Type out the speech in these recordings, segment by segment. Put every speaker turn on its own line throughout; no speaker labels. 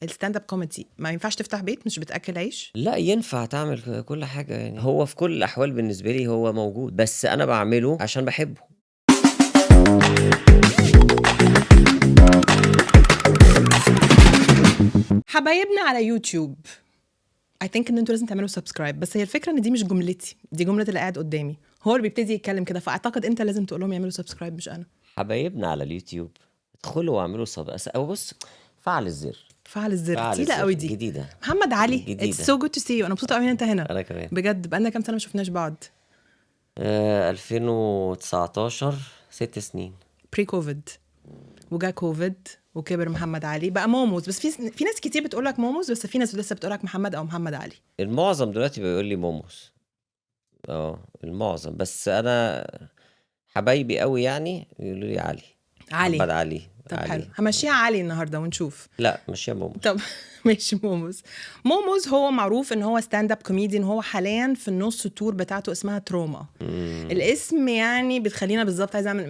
الستاند اب كوميدي ما ينفعش تفتح بيت مش بتاكل عيش؟
لا ينفع تعمل كل حاجة يعني، هو في كل الأحوال بالنسبة لي هو موجود، بس أنا بعمله عشان بحبه.
حبايبنا على يوتيوب I think ان انتوا لازم تعملوا سبسكرايب، بس هي الفكره ان دي مش جملتي، دي جمله اللي قاعد قدامي، هو اللي بيبتدي يتكلم كده، فاعتقد انت لازم تقول لهم يعملوا سبسكرايب مش انا.
حبايبنا على اليوتيوب ادخلوا واعملوا أو بص، فعل الزر.
فعل الزر
فعل
تقيله
الزر
قوي دي.
جديدة
محمد علي it's
جديدة.
so good to see you. انا مبسوطه قوي ان انت هنا
أنا كمان.
بجد، بقالنا كام سنه ما شفناش بعض.
2019 6 سنين.
بري كوفيد وجا كوفيد وكبر محمد علي بقى موموز، بس في ناس كتير بتقول لك موموز، بس في ناس لسه بتقول لك محمد او محمد علي.
المعظم دلوقتي بيقول لي موموس، المعظم، بس أنا حبايبي قوي يعني يقولوا لي علي. محمد علي.
طب
علي.
حلو، همشيها علي النهارده ونشوف.
لا مش يا موموس.
طب ماشي. موموز هو معروف ان هو ستاند اب كوميديان، هو حاليا في النص تور بتاعته اسمها تروما. الاسم يعني بتخلينا بالظبط عايز اعمل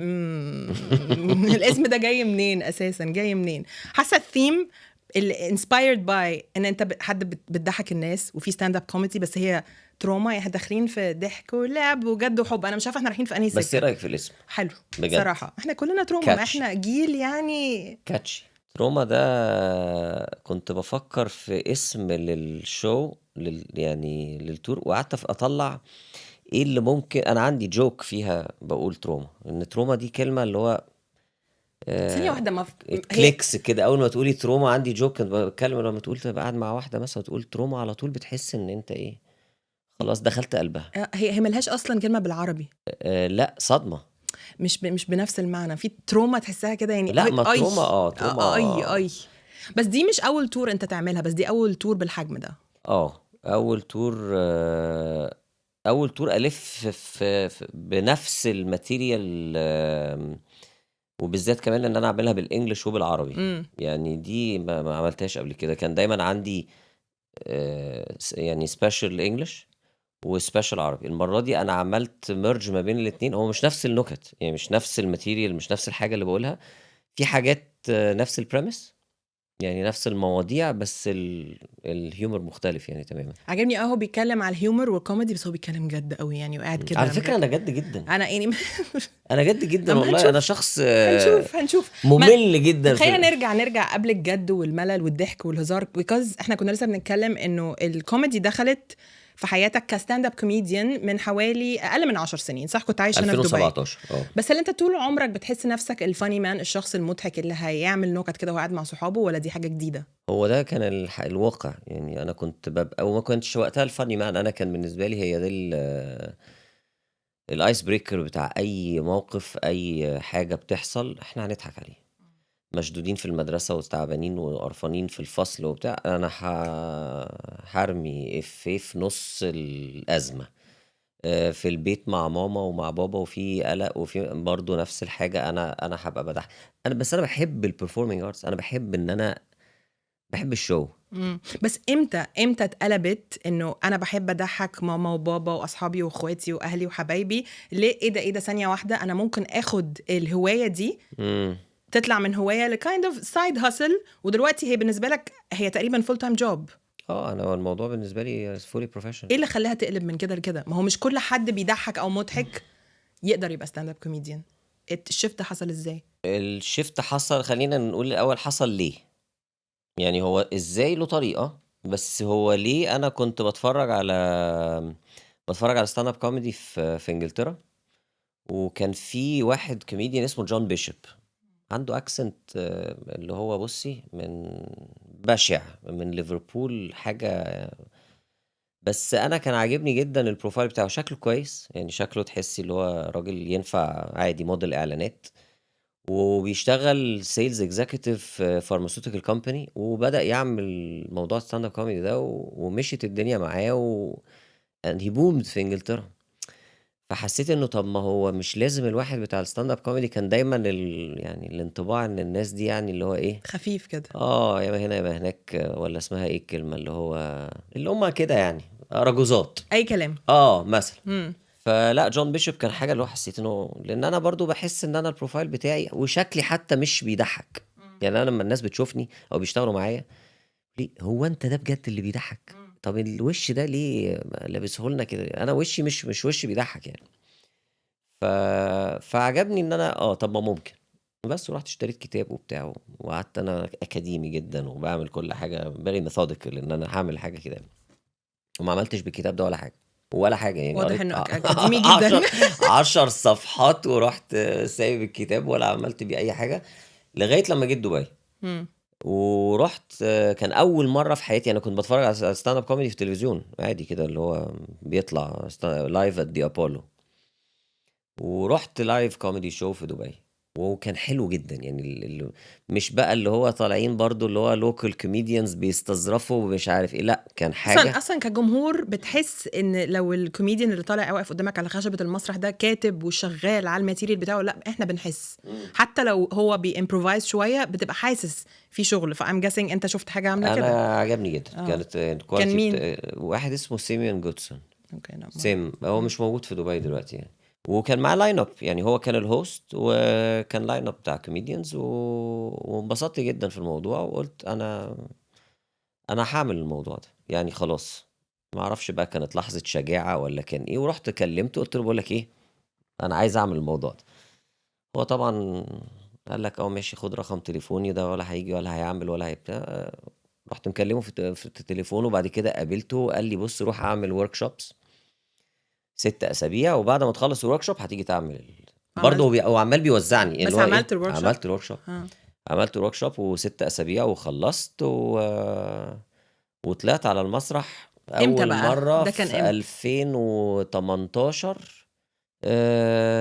الاسم ده جاي منين اساسا؟ جاي منين؟ حاسه الثيم اللي انسبايرد باي ان انت حد بتضحك الناس وفي ستاند اب كوميدي، بس هي تروما، يعني داخلين في ضحك ولعب وجد وحب. انا مش عارفه احنا رايحين في انهي سكه.
بس ايه رايك في الاسم؟
حلو
بجد
صراحه، احنا كلنا تروما، ما
كاتشي.
احنا جيل يعني
كاتشي. تروما ده كنت بفكر في اسم للشو يعني للتور، وقعدت اطلع ايه اللي ممكن. انا عندي جوك فيها بقول تروما، ان تروما دي كلمه اللي هو
ثانيه واحده ما
كليكس كده. اول ما تقولي تروما عندي جوك كنت بتكلم، لما تقول تبقى قاعد مع واحده مثلا وتقول تروما على طول بتحس ان انت ايه، خلاص دخلت قلبها.
هي ملهاش اصلا كلمه بالعربي.
لا صدمه.
مش بنفس المعنى. في تروما تحسها كده يعني
لا ما
اي
تروما تروما
اي. بس دي مش اول تور انت تعملها، بس دي اول تور بالحجم ده.
اول تور. اول تور الف في بنفس الماتيريال، وبالذات كمان ان انا اعملها بالانجلش وبالعربي. يعني دي ما عملتهاش قبل كده. كان دايما عندي يعني سبيشال انجلش وسبيشال عربي. المره دي انا عملت ميرج ما بين الاثنين. هو مش نفس النكت، يعني مش نفس الماتيريال، مش نفس الحاجه اللي بقولها. في حاجات نفس البريمس، يعني نفس المواضيع، بس الهيومر مختلف يعني تماما.
عجبني هو بيتكلم على الهيومر والكوميدي، بس هو بيتكلم جد قوي يعني، وقاعد كده
على فكره انا جد جدا.
انا يعني
انا جد جدا
أما
والله.
هنشوف.
انا شخص
هنشوف
ممل جدا.
خلينا نرجع قبل الجد والملل والضحك والهزار، بيكوز احنا كنا لسه بنتكلم انه الكوميدي دخلت في حياتك كستاند اب كوميديان من حوالي اقل من 10 سنين، صح؟ كنت عايش هنا في دبي
2017.
بس هل انت طول عمرك بتحس نفسك الفاني مان، الشخص المضحك اللي هيعمل نكت كده وقاعد مع صحابه، ولا دي حاجه جديده؟
هو ده كان الواقع. يعني انا كنت ببقى، وما كنتش وقتها الفاني مان. انا كان بالنسبه لي هي دي الايس بريكر بتاع اي موقف، اي حاجه بتحصل احنا هنضحك عليه. مشدودين في المدرسه وتعبانين وقرفانين في الفصل وبتاع، انا هرمي في نص الازمه. في البيت مع ماما ومع بابا وفي قلق وفي برضه نفس الحاجه. انا هبقى بضحك. بس انا بحب البرفورمينج ارتس. انا بحب ان انا بحب الشو.
بس امتى اتقلبت انه انا بحب اضحك ماما وبابا واصحابي واخواتي واهلي وحبايبي؟ ليه؟ ايه ده ثانيه واحده، انا ممكن اخد الهوايه دي تطلع من هوايه لكايند اوف سايد هاسل، ودلوقتي هي بالنسبه لك هي تقريبا فول تايم جوب.
انا الموضوع بالنسبه لي فولي بروفيشنال.
ايه اللي خلاها تقلب من كده لكده؟ ما هو مش كل حد بيضحك او مضحك يقدر يبقى ستاند اب كوميديان. الشفت حصل ازاي؟
الشفت حصل، خلينا نقول الاول حصل ليه. يعني هو ازاي له طريقه، بس هو ليه. انا كنت بتفرج على ستاند اب كوميدي في انجلترا، وكان في واحد كوميديان اسمه جون بيشوب. عنده اكسنت اللي هو بصي من بشع من ليفربول حاجه. بس انا كان عاجبني جدا البروفايل بتاعه. شكله كويس، يعني شكله تحسي اللي هو راجل ينفع عادي موديل اعلانات، وبيشتغل سيلز اكزيكتيف في فارماسيوتيكال كومباني، وبدأ يعمل موضوع ستاند اب كوميدي ده، ومشيت الدنيا معاه and he boomed في انجلترا. فحسيت انه طب ما هو مش لازم الواحد بتاع الستاند اب كوميدي. كان دايما يعني الانطباع ان الناس دي يعني اللي هو ايه،
خفيف كده،
يا هنا يا هناك، ولا اسمها ايه الكلمه اللي هم كده يعني رجوزات،
اي كلام.
مثلا. فلا جون بيشوب كان حاجه اللي هو حسيت انه، لان انا برضو بحس ان انا البروفايل بتاعي وشكلي حتى مش بيضحك. يعني انا لما الناس بتشوفني او بيشتغلوا معايا ليه هو انت ده بجد اللي بيضحك؟ طب الوش ده ليه لابسه لنا كده؟ انا وشي مش وش بيضحك يعني. ف... فعجبني ان انا طب ما ممكن. بس ورحت اشتريت كتاب وبتاع، وقعدت انا اكاديمي جدا وبعمل كل حاجه فيري ميثوديكال ان انا هعمل حاجه كده، وما عملتش بالكتاب ده ولا حاجه يعني.
واضح
قريت
انه اكاديمي جدا.
10 صفحات ورحت سايب الكتاب ولا عملت بيه اي حاجه لغايه لما جيت دبي.
مم.
ورحت كان اول مره في حياتي انا كنت بتفرج على ستاند اب كوميدي في التلفزيون عادي كده، اللي هو بيطلع لايف ات دي ابولو. ورحت لايف كوميدي شو في دبي، وكان حلو جدا يعني. مش بقى اللي هو طالعين برضو اللي هو لوكال كوميديانز بيستظرفوا ومش عارف ايه، لا كان حاجه.
اصلا كجمهور بتحس ان لو الكوميديان اللي طالع واقف قدامك على خشبه المسرح ده كاتب وشغال على الماتيريال بتاعه، لا احنا بنحس حتى لو هو بيمبروفايز شويه بتبقى حاسس في شغل. فام جاسينج انت شفت حاجه عامله كده.
انا عجبني جدا. كانت
كان
كواليتي
مين؟
واحد اسمه سيميون جودسون.
اوكي لا
سيم هو مش موجود في دبي دلوقتي يعني. وكان معاه لاين اب يعني، هو كان الهوست وكان لاين اب بتاع كوميديانز وانبسطت جدا في الموضوع، وقلت انا هعمل الموضوع ده يعني خلاص. ما اعرفش بقى كانت لحظة شجاعة ولا كان ايه، ورحت كلمته قلت له بقول لك ايه، انا عايز اعمل الموضوع ده. هو طبعا قال لك ماشي خد رقم تليفوني، ده ولا هيجي ولا هيعمل ولا هيبتاع. رحت مكلمه في التليفون، وبعد كده قابلته قال لي بص روح اعمل ورك شوبس 6 اسابيع، وبعد ما تخلص الورك شوب هتيجي تعمل برضه. هو عمال بيوزعني
بس
اللي هو
عملت الورك شوب؟
عملت الورك شوب. عملت الورك شوب و6 اسابيع وخلصت وطلعت على المسرح
امتى
اول
بقى؟
مره
ده كان
في
امتى؟
2018.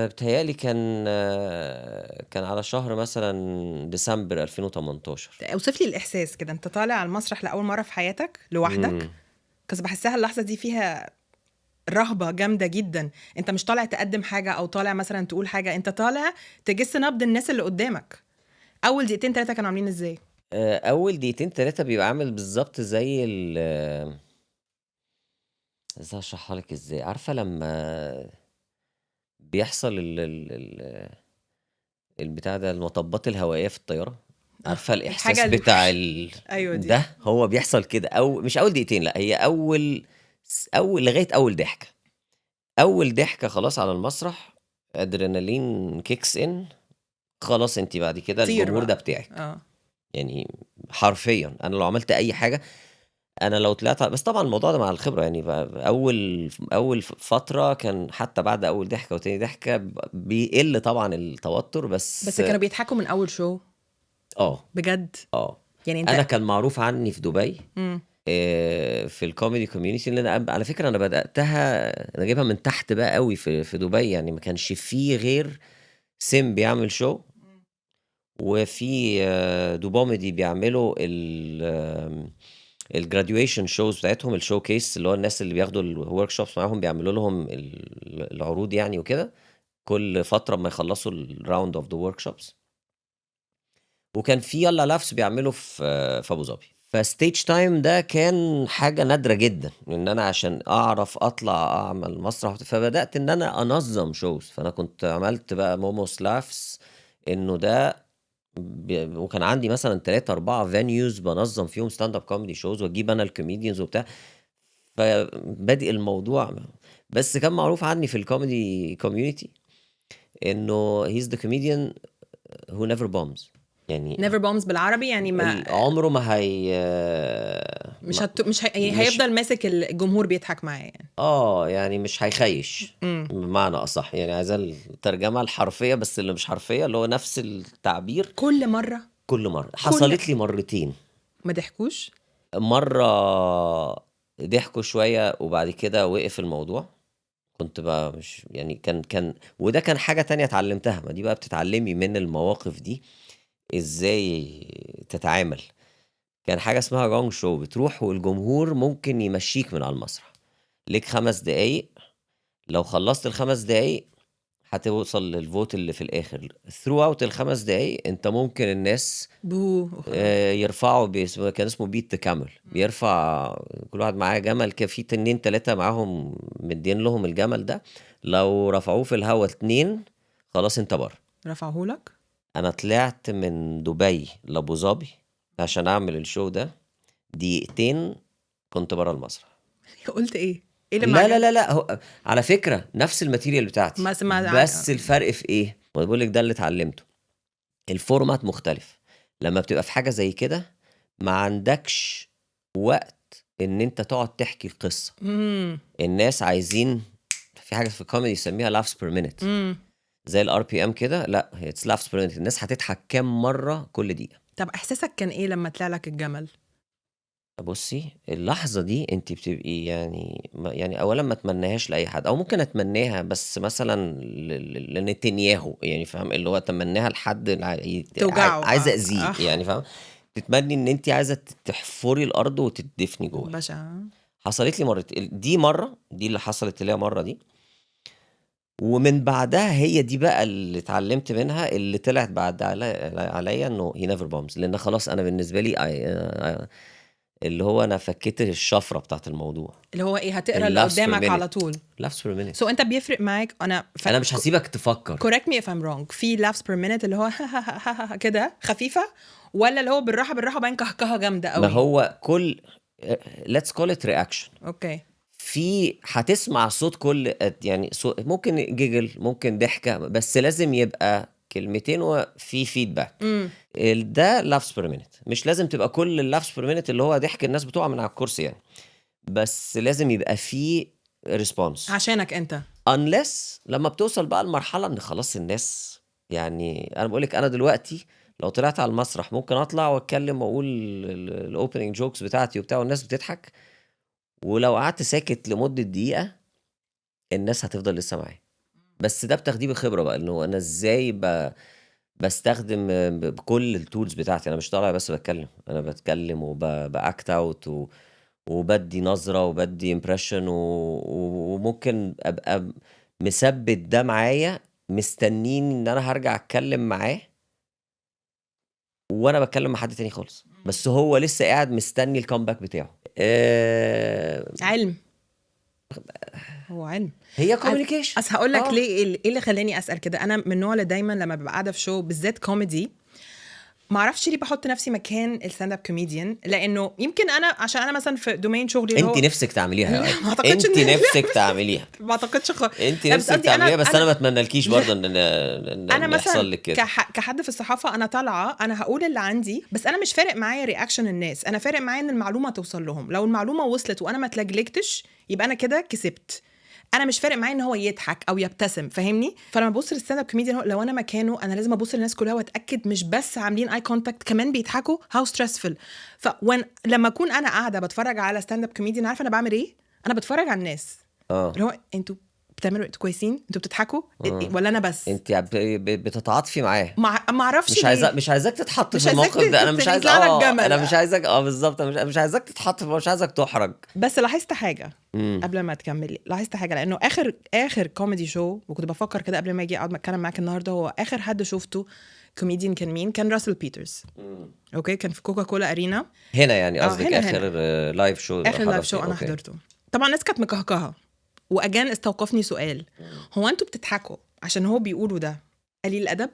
بتهيالي كان على شهر مثلا ديسمبر 2018.
اوصف لي الاحساس كده، انت طالع على المسرح لاول مره في حياتك لوحدك. كنت بحسها اللحظه دي فيها رهبه جامده جدا. انت مش طالع تقدم حاجه او طالع مثلا تقول حاجه، انت طالع تجس نبض الناس اللي قدامك. اول دقيقتين 3 كانوا عاملين ازاي؟
اول دقيقتين 3 بيبقى عامل بالظبط زي ازاي اشرحها لك ازاي؟ عارفه لما بيحصل البتاع ده، المطبات الهوائيه في الطياره، عارفه الاحساس
الحاجة
بتاع
ايوه دي.
ده هو بيحصل كده. او مش اول دقيقتين، لا هي اول لغايه اول ضحكه. اول ضحكه خلاص على المسرح، ادرينالين كيكس ان، خلاص انت بعد كده
طير
الجمهور ده
بقى.
بتاعك. يعني حرفيا انا لو عملت اي حاجه، انا لو طلعت بس طبعا الموضوع ده مع الخبره يعني. اول فتره كان حتى بعد اول ضحكه وتاني ضحكه بيقل طبعا التوتر،
بس كانوا بيضحكوا من اول شو بجد.
يعني انا كان معروف عني في دبي في الكوميدي كوميونيتي، اللي انا على فكره انا بداتها، انا جايبها من تحت بقى قوي في دبي يعني. ما كانش فيه غير سيم بيعمل شو، وفي دوبوميدي بيعملوا الجراديويشن شوز بتاعتهم، الشو كيس، اللي هو الناس اللي بياخدوا الورك شوبس معاهم بيعملوا لهم العروض يعني وكده، كل فتره ما يخلصوا الراوند اوف ذا ورك شوبس. وكان في يلا لافس بيعملوا في ابو ظبي. فستيج تايم ده كان حاجه نادره جدا ان انا عشان اعرف اطلع اعمل مسرح. فبدات ان انا انظم شوز. فانا كنت عملت بقى موموس لافس، انه ده وكان عندي مثلا 3-4 فينيوز بنظم فيهم ستاند اب كوميدي شوز، واجيب انا الكوميديانز وبتاع. فبادئ الموضوع. بس كان معروف عني في الكوميدي كوميونتي انه هيز ذا كوميديان هو نيفر بومز. يعني
نيفر بومز بالعربي يعني ما
عمره ما هي
هيفضل ماسك الجمهور بيضحك معاه يعني.
يعني مش هيخيش بمعنى اصح يعني. عايزه الترجمه الحرفيه، بس اللي مش حرفيه اللي هو نفس التعبير
كل مره.
حصلت لي مرتين.
ما ضحكوش؟
مره ضحكوا شويه وبعد كده وقف الموضوع. كنت بقى مش يعني كان وده كان حاجه تانية اتعلمتها. ما دي بقى بتتعلمي من المواقف دي ازاي تتعامل. كان حاجه اسمها جونج شو، بتروح والجمهور ممكن يمشيك من على المسرح ليك 5 دقايق. لو خلصت ال5 دقايق هتوصل للفوت اللي في الاخر. ثرو اوت ال5 دقايق انت ممكن الناس يرفعوا كان اسمه بيت كامل. بيرفع كل واحد معاه جمل كده، في 2-3 معاهم مدين لهم الجمل ده. لو رفعوه في الهوا 2 خلاص انت بره.
رفعوه لك؟
انا طلعت من دبي لابو ظبي عشان اعمل الشو ده دقيقتين كنت بره المسرح.
قلت ايه اللي
لا
معجب؟
لا لا لا هو على فكرة نفس الماتيريال بتاعتي، بس الفرق في ايه؟ بقول لك ده اللي اتعلمته، الفورمات مختلف. لما بتبقى في حاجة زي كده ما عندكش وقت ان انت تقعد تحكي القصة. الناس عايزين في حاجة في الكوميدي يسميها laughs per minute، زي الار بي ام كده. لا it's laughs per minute، الناس هتضحك كام مرة كل دقيقة.
طب احساسك كان ايه لما طلع لك الجمل؟
بصي اللحظة دي انت بتبقي يعني اولا ما اتمناهاش لاي حد، او ممكن اتمناها بس مثلا لنتنياهو، يعني فاهم اللي هو اتمناها لحد
توجعه.
عايزه اذيه، يعني فاهم، تتمني ان انت عايزه تحفري الارض وتدفني جوه.
بشع.
حصلت لي مرتين، دي مره دي اللي حصلت لي مره دي، ومن بعدها هي دي بقى اللي اتعلمت منها، اللي طلعت بعد عليا انه هي نيفر بومز، لان خلاص انا بالنسبه لي اللي هو انا فكيت الشفره بتاعت الموضوع،
اللي هو ايه، هتقرا اللي
اللافس per
قدامك على
minute.
طول.
laughs per minute.
سو انت بيفرق معاك؟ انا
مش هسيبك تفكر.
correct me if I'm wrong، في laughs per minute اللي هو كده خفيفه، ولا اللي هو بالراحه وبعدين كهكهه جامده قوي؟
ما هو كل let's call it reaction.
اوكي.
في هتسمع صوت كل يعني ممكن جيجل، ممكن ضحكه، بس لازم يبقى كلمتين وفي فيدباك. ده laughs per minute، مش لازم تبقى كل اللافس per minute اللي هو ضحك الناس بتقع من على الكرسي يعني، بس لازم يبقى في ريسبونس
عشانك انت.
unless لما بتوصل بقى المرحله ان خلاص الناس، يعني انا بقولك انا دلوقتي لو طلعت على المسرح ممكن اطلع واتكلم واقول الاوبننج جوكس بتاعتي وبتاع والناس بتضحك، ولو قعدت ساكت لمده دقيقه الناس هتفضل لسه معايا. بس ده بتاخديه بخبره بقى، انه انا ازاي بستخدم بكل التولز بتاعتي. انا مش طالع بس بتكلم، انا بتكلم وباكت اوت وبدي نظره وبدي امبريشن وممكن ابقى مثبت ده معايا، مستنين ان انا هرجع اتكلم معاه وانا بتكلم مع حد تاني خالص، بس هو لسه قاعد مستني الكامباك بتاعه.
علم، هو علم،
هي كوميونيكيشن.
بس هقول لك ليه ايه اللي خلاني اسال كده. انا من النوع اللي دايما لما ببقى قاعده في شو بالذات كوميدي ما اعرفش ليه بحط نفسي مكان الستاند اب كوميديان، لانه يمكن انا عشان انا مثلا في دومين شغلي اللي هو
انت نفسك تعمليها يا
ما اعتقدش
انت نفسك تعمليها،
ما اعتقدش
انت نفسك تعمليها، بس انا ما اتمنالكيش برضه ان
انا
يحصل لك كده.
كحد في الصحافه انا طالعه انا هقول اللي عندي، بس انا مش فارق معايا رياكشن الناس، انا فارق معايا ان المعلومه توصل لهم. لو المعلومه وصلت وانا ما اتلجلجتش يبقى انا كده كسبت. انا مش فارق معايا ان هو يضحك او يبتسم، فاهمني؟ فلما ببص للستاند اب كوميديان لو انا مكانه انا لازم ابص للناس كلها واتاكد مش بس عاملين اي كونتاكت كمان بيضحكوا، هاو ستريسفul. لما اكون انا قاعده بتفرج على ستاند اب كوميديان عارفه انا بعمل ايه؟ انا بتفرج على الناس اللي هو انتوا بتعملوا انتوا كويسين، انتوا بتضحكوا ولا انا بس؟
انت بتتعاطفي معاه.
ما اعرفش
مش عايزاك تتحط في الموقف ده. انا مش عايز انا مش عايزك بالظبط، مش عايزك تتحط مش عايزك تحرج.
بس لاحظت حاجه قبل ما تكملي، لاحظت حاجه، لانه اخر كوميدي شو وكنت بفكر كده قبل ما اجي اقعد اتكلم معاك النهارده، هو اخر حد شفته كوميديان كان مين؟ كان راسل بيترز. اوكي، كان في كوكا كولا ارينا
هنا، يعني قصدك اخر لايف شو؟
اخر لايف شو انا حضرته. طبعا الناس كانت مكهكهه، واجان استوقفني سؤال، هو انتوا بتضحكوا عشان هو بيقولوا ده قليل الادب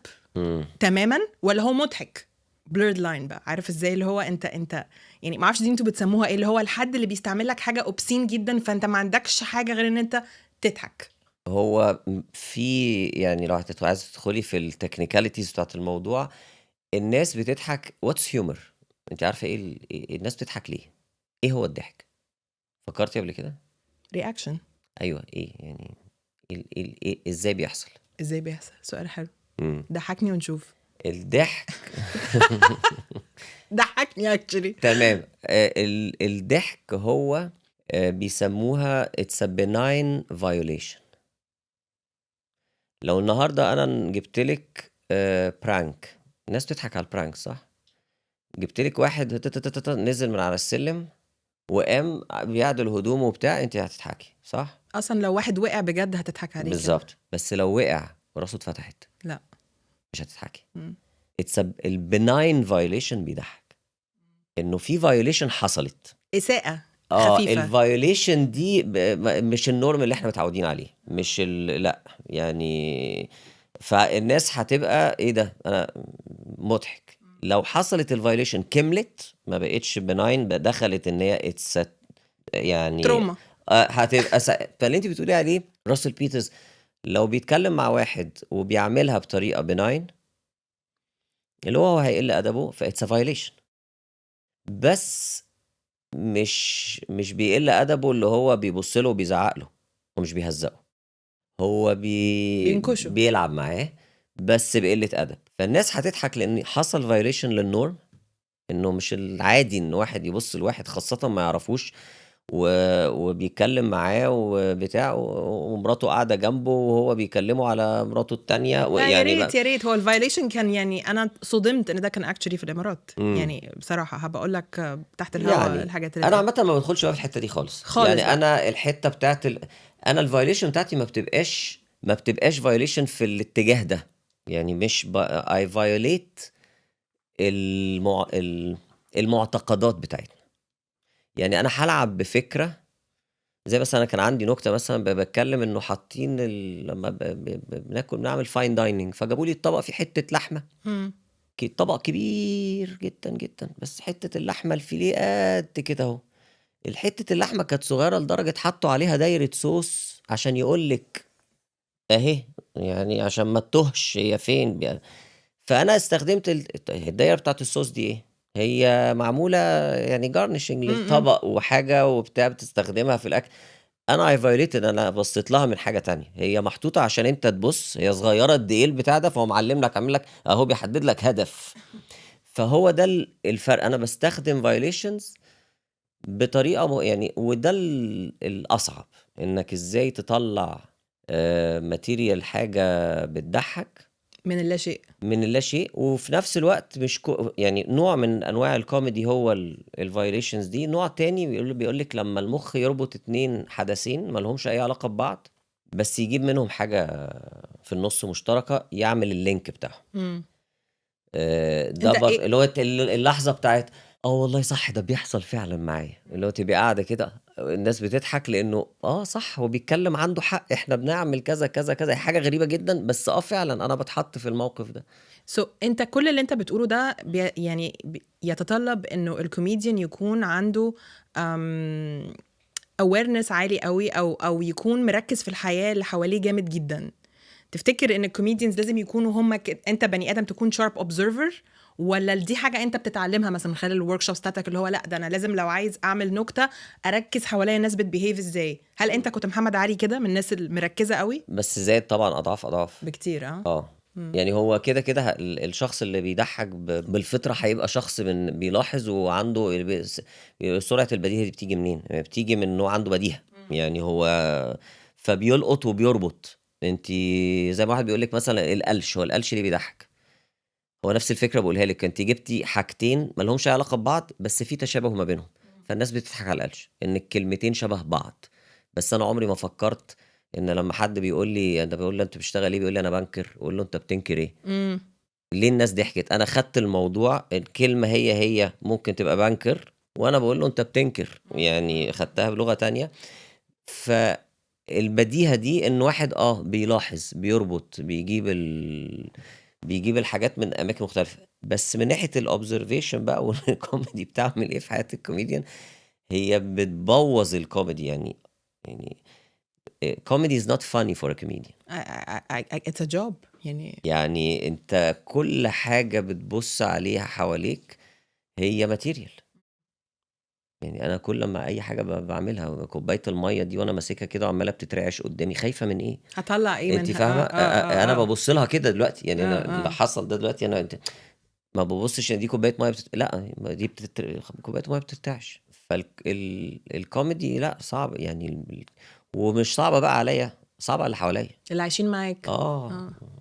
تماما، ولا هو مضحك blurred line بقى؟ عارف ازاي اللي هو انت يعني ما اعرفش دي انتوا بتسموها ايه، اللي هو الحد اللي بيستعمل لك حاجه اوبسين جدا فانت ما عندكش حاجه غير ان انت تضحك.
هو في يعني لو عايز تدخلي في التكنيكاليتيز بتاعت الموضوع، الناس بتضحك واتس هيومر. انت عارفه ايه الناس بتضحك ليه؟ ايه هو الضحك؟ فكرتي قبل كده؟
رياكشن.
ايوه، ايه يعني إيه ازاي بيحصل؟
سؤال حلو. ضحكني ونشوف.
الضحك
ضحكني اكشلي.
تمام. الضحك هو بيسموها it's a benign violation. لو النهارده انا جبتلك برانك، الناس بتضحك على البرانك صح؟ جبتلك واحد نزل من على السلم وقام بيعدل هدومه وبتاع، انت هتضحكي صح؟
اصلا لو واحد وقع بجد هتضحك عليه
بالظبط. بس لو وقع وراسه اتفتحت
لا
مش هتضحكي. البناين فايوليشن بيضحك، انه في فايوليشن حصلت،
اساءة خفيفة.
الفايوليشن دي مش النورم اللي احنا متعودين عليه، مش لا يعني، فالناس هتبقى ايه ده انا مضحك لو حصلت الفايوليشن كملت ما بقتش بناين، دخلت ان هي يعني
تروما.
هتبقى فاللي انت بتقولي عليه راسل بيترز لو بيتكلم مع واحد وبيعملها بطريقه بناين اللي هو هيقل ادبه فايتس فايوليشن، بس مش بيقل ادبه اللي هو بيبص له وبيزعق له ومش بيهزقه، هو
بينكشوا.
بيلعب معاه بس بقله ادب، فالناس هتضحك لان حصل فايوليشن للنورم، انه مش العادي ان واحد يبص لواحد خاصه ما يعرفوش وبيتكلم معاه وبتاع ومراته قاعده جنبه وهو بيكلمه على مراته التانية
لا يا
ويعني
ريت يا ريت. هو الفايوليشن كان يعني انا صدمت ان ده كان اكشلي في الامارات.
مم.
يعني بصراحه هبقى لك تحت الهواء
يعني
الحاجات اللي
انا
زي
عامه ما بدخلش بقى في الحته دي خالص
خالص
يعني
بقى.
انا الحته بتاعت انا الفايوليشن بتاعتي ما بتبقاش فايوليشن في الاتجاه ده، يعني مش اي فايوليت المعتقدات بتاعتنا. يعني انا هلعب بفكره زي مثلا انا كان عندي نكته مثلا بتكلم انه حاطين لما بناكل بنعمل فاين دايننج فجابوا لي الطبق فيه حته لحمه،
مم.
طبق كبير جدا جدا بس حته اللحمه الفيليه قد كده اهو، الحته اللحمه كانت صغيره لدرجه حطوا عليها دايره صوص عشان يقول لك اهي، يعني عشان ما تتوهش هي فين فانا استخدمت الدايره بتاعت الصوص دي ايه، هي معموله يعني جارنشنج للطبق وحاجه وبتاع بتستخدمها في الاكل. انا اي فايوليتد، انا بصيت لها من حاجه تانية، هي محطوطه عشان انت تبص هي صغيره قد ايه البتاع ده، فهو معلم لك عامل لك اهو بيحدد لك هدف. فهو ده الفرق، انا بستخدم فايوليشنز بطريقه يعني وده الاصعب، انك ازاي تطلع ماتيريال حاجه بتضحك
من اللا شيء.
من اللا شيء، وفي نفس الوقت مش يعني نوع من انواع الكوميدي هو الفايوليشنز دي، نوع تاني بيقول لك لما المخ يربط اتنين حدثين ما لهمش اي علاقه ببعض بس يجيب منهم حاجه في النص مشتركه يعمل اللينك بتاعهم.
مم.
ده
انت ايه؟
اللي هو اللحظه بتاعت والله صح ده بيحصل فعلا معايا، اللي هو تبقى قاعده كده الناس بتضحك لانه صح هو بيتكلم عنده حق، احنا بنعمل كذا كذا كذا، حاجه غريبه جدا بس فعلا انا بتحط في الموقف ده.
انت كل اللي انت بتقوله ده يعني يتطلب انه الكوميديان يكون عنده awareness عالي قوي او يكون مركز في الحياة اللي حواليه جامد جدا. تفتكر ان الكوميديانز لازم يكونوا هم انت بني ادم تكون شارب اوبزرفر، ولا دي حاجه انت بتتعلمها مثلا من خلال الورك شوبس بتاعتك اللي هو لا ده انا لازم لو عايز اعمل نكته اركز حواليا الناس بتبيهيف ازاي؟ هل انت كنت محمد علي كده من الناس المركزه قوي؟
بس زاد طبعا اضعاف
بكتير.
يعني هو كده كده الشخص اللي بيضحك بالفطره هيبقى شخص من بيلاحظ وعنده سرعه البديهه دي بتيجي منين؟ بتيجي من انه عنده بديهه، يعني هو فبيلقط وبيربط. انت زي ما واحد بيقول لك مثلا القلش، هو القلش اللي بيضحك هو نفس الفكره بقولها لك، انت جبتي حاجتين ما لهمش اي علاقه ببعض بس في تشابه ما بينهم، فالناس بتضحك على القلش ان الكلمتين شبه بعض. بس انا عمري ما فكرت ان لما حد بيقول لي انت بيقول له انت بتشتغل ايه، بيقول لي انا بنكر، اقول له انت بتنكر ايه؟ ليه الناس ضحكت؟ انا خدت الموضوع الكلمه هي ممكن تبقى بنكر وانا بقول له انت بتنكر، يعني خدتها بلغه تانية. فالبديهه دي ان واحد بيلاحظ بيربط بيجيب الحاجات من اماكن مختلفه، بس من ناحيه الاوبزرفيشن بقى والكوميدي بتعمل ايه في حياه الكوميديان، هي بتبوظ الكوميدي يعني comedy is not funny for a comedian.
it's a job
يعني انت كل حاجه بتبص عليها حواليك هي ماتيريال. يعني انا كل ما اي حاجه بعملها كوبايه الميه دي وانا ماسكها كده وعماله بتترعش قدامي خايفه من ايه؟
هطلع ايه
انت
منها؟
فاهمه؟ انا ببص لها كده دلوقتي، يعني انا اللي حصل ده دلوقتي انا ما ببصش ان دي كوبايه ميه لا دي كوبايه ميه بتترعش. فالكوميدي لا صعب يعني ومش صعبه بقى عليا، صعبه على اللي حواليا
اللي عايشين معاك.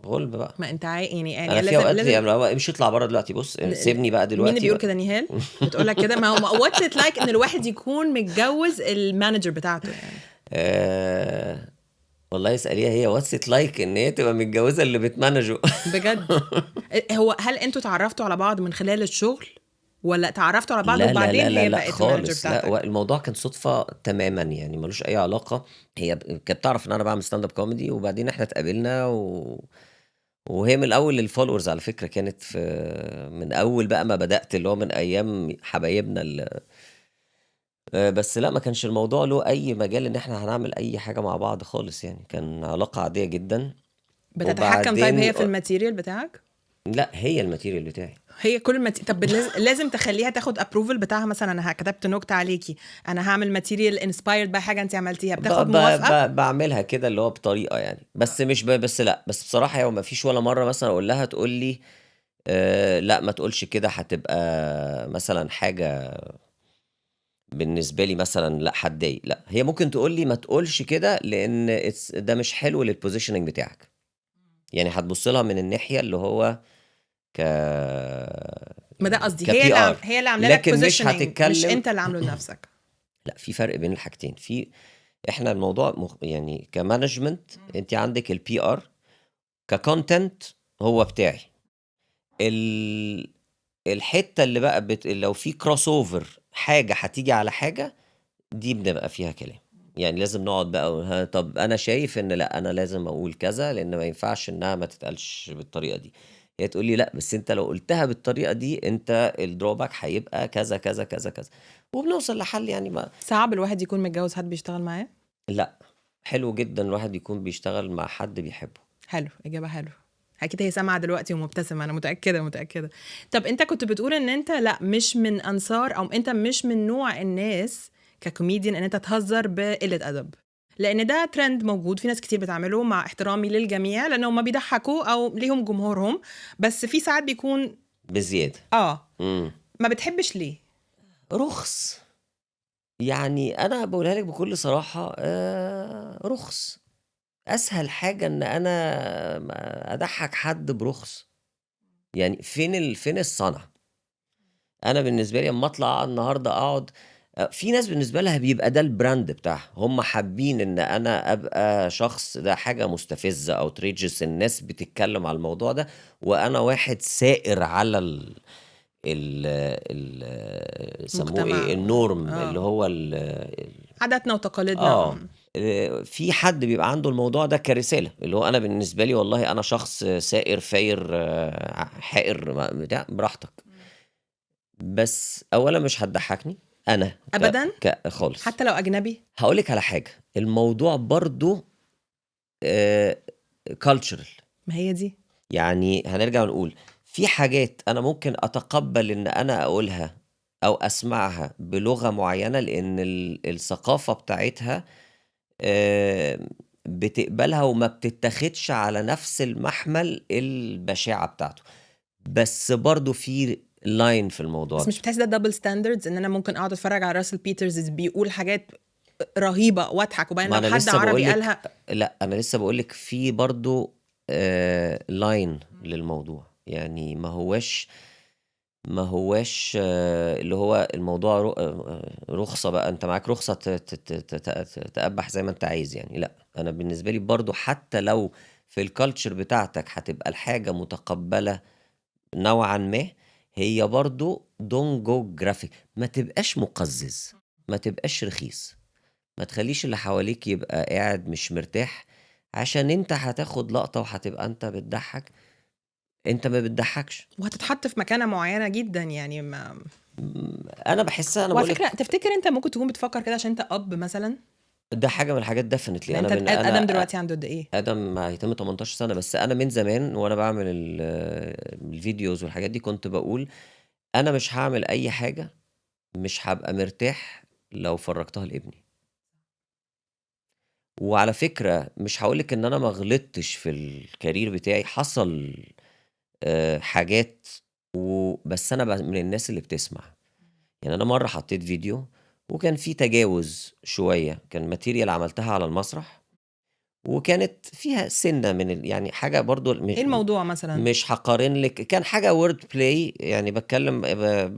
غلب بقى.
ما انت يعني
انا في اوقات يعني مش اطلع بره دلوقتي، بص سيبني بقى دلوقتي.
مين اللي بيقول كده؟ نيهال بتقول لك كده؟ ما هو واتس ات لايك ان الواحد يكون متجوز المانجر بتاعته يعني.
والله اساليها هي واتس ات لايك ان هي تبقى متجوزه اللي بتمانجه
بجد. هو هل انتوا تعرفتوا على بعض من خلال الشغل ولا تعرفتوا على بعض
لا
وبعدين
لا لا
هي
لا
بقت المانجر
خالص،
بتاعتك؟
لا الموضوع كان صدفه تماما يعني ملوش اي علاقه. هي كانت تعرف ان انا بعمل ستاند اب كوميدي وبعدين احنا اتقابلنا وهي من اول الفولورز على فكره كانت من اول بقى ما بدات اللي هو من ايام حبايبنا بس لا ما كانش الموضوع له اي مجال ان احنا هنعمل اي حاجه مع بعض خالص، يعني كان علاقه عاديه جدا.
بتتحكم طيب
وبعدين
هي في الماتيريال بتاعك؟
لا هي الماتيريال بتاعي.
هي كل طب لازم تخليها تاخد ابروفل بتاعها، مثلا انا كتبت نكته عليكي، انا هعمل ماتيريال انسبايرد باي حاجه انت عملتيها، بتاخد موافقه؟
بعملها كده اللي هو بطريقه يعني، بس مش بس لا بس بصراحه هو ما فيش ولا مره مثلا اقول لها تقول لي لا ما تقولش كده هتبقى مثلا حاجه بالنسبه لي مثلا لا هتضايق. لا هي ممكن تقول لي ما تقولش كده لان ده مش حلو للبوزيشننج بتاعك، يعني هتبص لها من الناحيه اللي هو ك
ما ده قصدي،
كبي ار،
هي اللي عامله لك
لكن مش
بوزيشننج، مش
هتتكلم.
انت اللي عامله لنفسك.
لا في فرق بين الحاجتين. احنا الموضوع يعني كمانجمنت انت عندك البي ار، ككونتنت هو بتاعي. الحته اللي بقى لو في كروس اوفر حاجه هتيجي على حاجه دي بنبقى فيها كلام، يعني لازم نقعد بقى طب انا شايف ان لا انا لازم اقول كذا لان ما ينفعش انها ما تتقالش بالطريقه دي. هي تقول لي لا بس انت لو قلتها بالطريقه دي انت الدروباك هيبقى كذا كذا كذا كذا، وبنوصل لحل يعني. ما
صعب الواحد يكون متجوز حد بيشتغل معاه؟
لا حلو جدا الواحد يكون بيشتغل مع حد بيحبه.
حلو، اجابه حلو. اكيد هي سامعه دلوقتي ومبتسمه، انا متاكده. طب انت كنت بتقول ان انت لا مش من انصار، او انت مش من نوع الناس ككوميديان ان انت تهزر بقله ادب، لان ده ترند موجود، في ناس كتير بتعمله، مع احترامي للجميع لانهم ما بيضحكوا او ليهم جمهورهم، بس في ساعات بيكون
بزياده.
ما بتحبش ليه؟
رخص، يعني انا بقولها لك بكل صراحه رخص. اسهل حاجه ان انا اضحك حد برخص، يعني فين الصنعه. انا بالنسبه لي اما اطلع النهارده اقعد في ناس بالنسبه لها بيبقى ده البراند بتاعها، هم حابين ان انا ابقى شخص ده حاجه مستفزه او تريجس الناس بتتكلم على الموضوع ده، وانا واحد سائر على سموه
مجتمع.
ايه النورم اللي هو
عاداتنا وتقاليدنا.
في حد بيبقى عنده الموضوع ده كرسالة، اللي هو أنا بالنسبة لي والله أنا شخص سائر فاير حائر بتاع براحتك، بس أولا مش هتضحكني أنا
ابدا،
خالص.
حتى لو اجنبي.
هقولك على حاجة، الموضوع برضو كالتشرال.
ما هي دي
يعني هنرجع نقول في حاجات أنا ممكن أتقبل إن أنا أقولها أو أسمعها بلغة معينة لأن الثقافة بتاعتها بتقبلها وما بتتاخدش على نفس المحمل البشاعة بتاعته، بس برضو في لاين في الموضوع
بس
ده.
مش بتحس ده دبل ستاندردز، ان انا ممكن اقعد اتفرج على راسل بيترز بيقول حاجات رهيبه واضحك، وبعدين
ما
لو
انا
حد
لسه
عربي
بقولك
قالها؟
لا انا لسه بقولك في برضو لاين للموضوع، يعني ما هواش اللي هو الموضوع رخصة بقى انت معاك رخصة تقبح زي ما انت عايز، يعني لا انا بالنسبة لي برضو حتى لو في الكالتشر بتاعتك هتبقى الحاجة متقبلة نوعا ما، هي برضو don't go graphic، ما تبقاش مقزز، ما تبقاش رخيص، ما تخليش اللي حواليك يبقى قاعد مش مرتاح عشان انت هتاخد لقطة وهتبقى انت بتضحك، انت ما بتضحكش.
وهتتحط في مكانه معينه جدا، يعني ما...
انا بحسها، انا
وعلى فكره
بقولك
تفتكر انت ممكن تكون بتفكر كده عشان انت اب مثلا؟
ده حاجة من الحاجات ديفنتلي.
يعني
انا
انت ادم دلوقتي عنده قد ايه؟
ادم هيتم 18 سنة، بس انا من زمان وانا بعمل الفيديوز والحاجات دي كنت بقول انا مش هعمل اي حاجة مش هبقى مرتاح لو فرجتها لابني. وعلى فكرة مش هقولك ان انا ما غلطتش في الكارير بتاعي، حصل حاجات بس انا من الناس اللي بتسمع. يعني انا مرة حطيت فيديو وكان في تجاوز شوية، كان ماتيريال عملتها على المسرح وكانت فيها سنة من يعني حاجة برضو
ايه الموضوع مثلا؟
مش هقارن لك، كان حاجة وورد بلاي، يعني بتكلم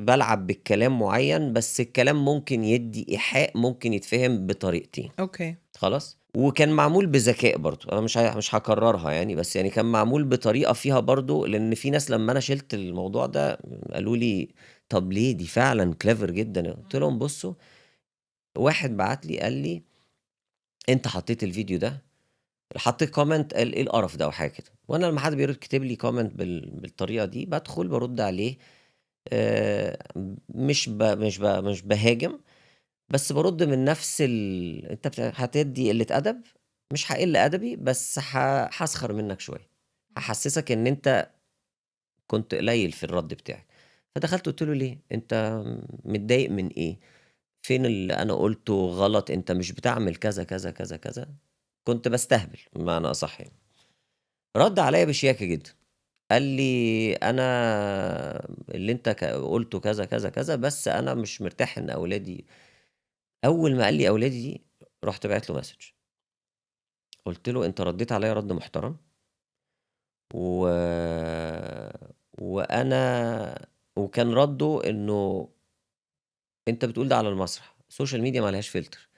بلعب بالكلام معين، بس الكلام ممكن يدي إيحاء ممكن يتفهم بطريقتين.
اوكي.
خلاص، وكان معمول بذكاء برضو، انا مش هكررها يعني، بس يعني كان معمول بطريقة فيها برضو، لان في ناس لما انا شلت الموضوع ده قالوا لي طب ليه، دي فعلا كليفر جدا. قلت لهم بصوا، واحد بعت لي قال لي انت حطيت الفيديو ده حط كومنت قال ايه القرف ده او حاجه كده، وانا لما حد بيكتب لي كومنت بالطريقه دي بدخل برد عليه. مش بهاجم، بس برد من نفس انت هتدي قله ادب، مش هقل ادبي، بس هسخر منك شويه، هحسسك ان انت كنت قليل في الرد بتاعك. فدخلت قلت له ليه انت متضايق من ايه؟ فين اللي انا قلته غلط؟ انت مش بتعمل كذا كذا كذا كذا. كنت بستهبل بمعنى اصح يعني. رد عليا بشياكه جدا، قال لي انا اللي انت قلته كذا كذا كذا، بس انا مش مرتاح ان اولادي. اول ما قال لي اولادي دي رحت بعت له مسج، قلت له انت رديت عليا رد محترم، و... وانا وكان رده انه انت بتقول ده على المسرح، السوشيال ميديا ما لهاش فلتر.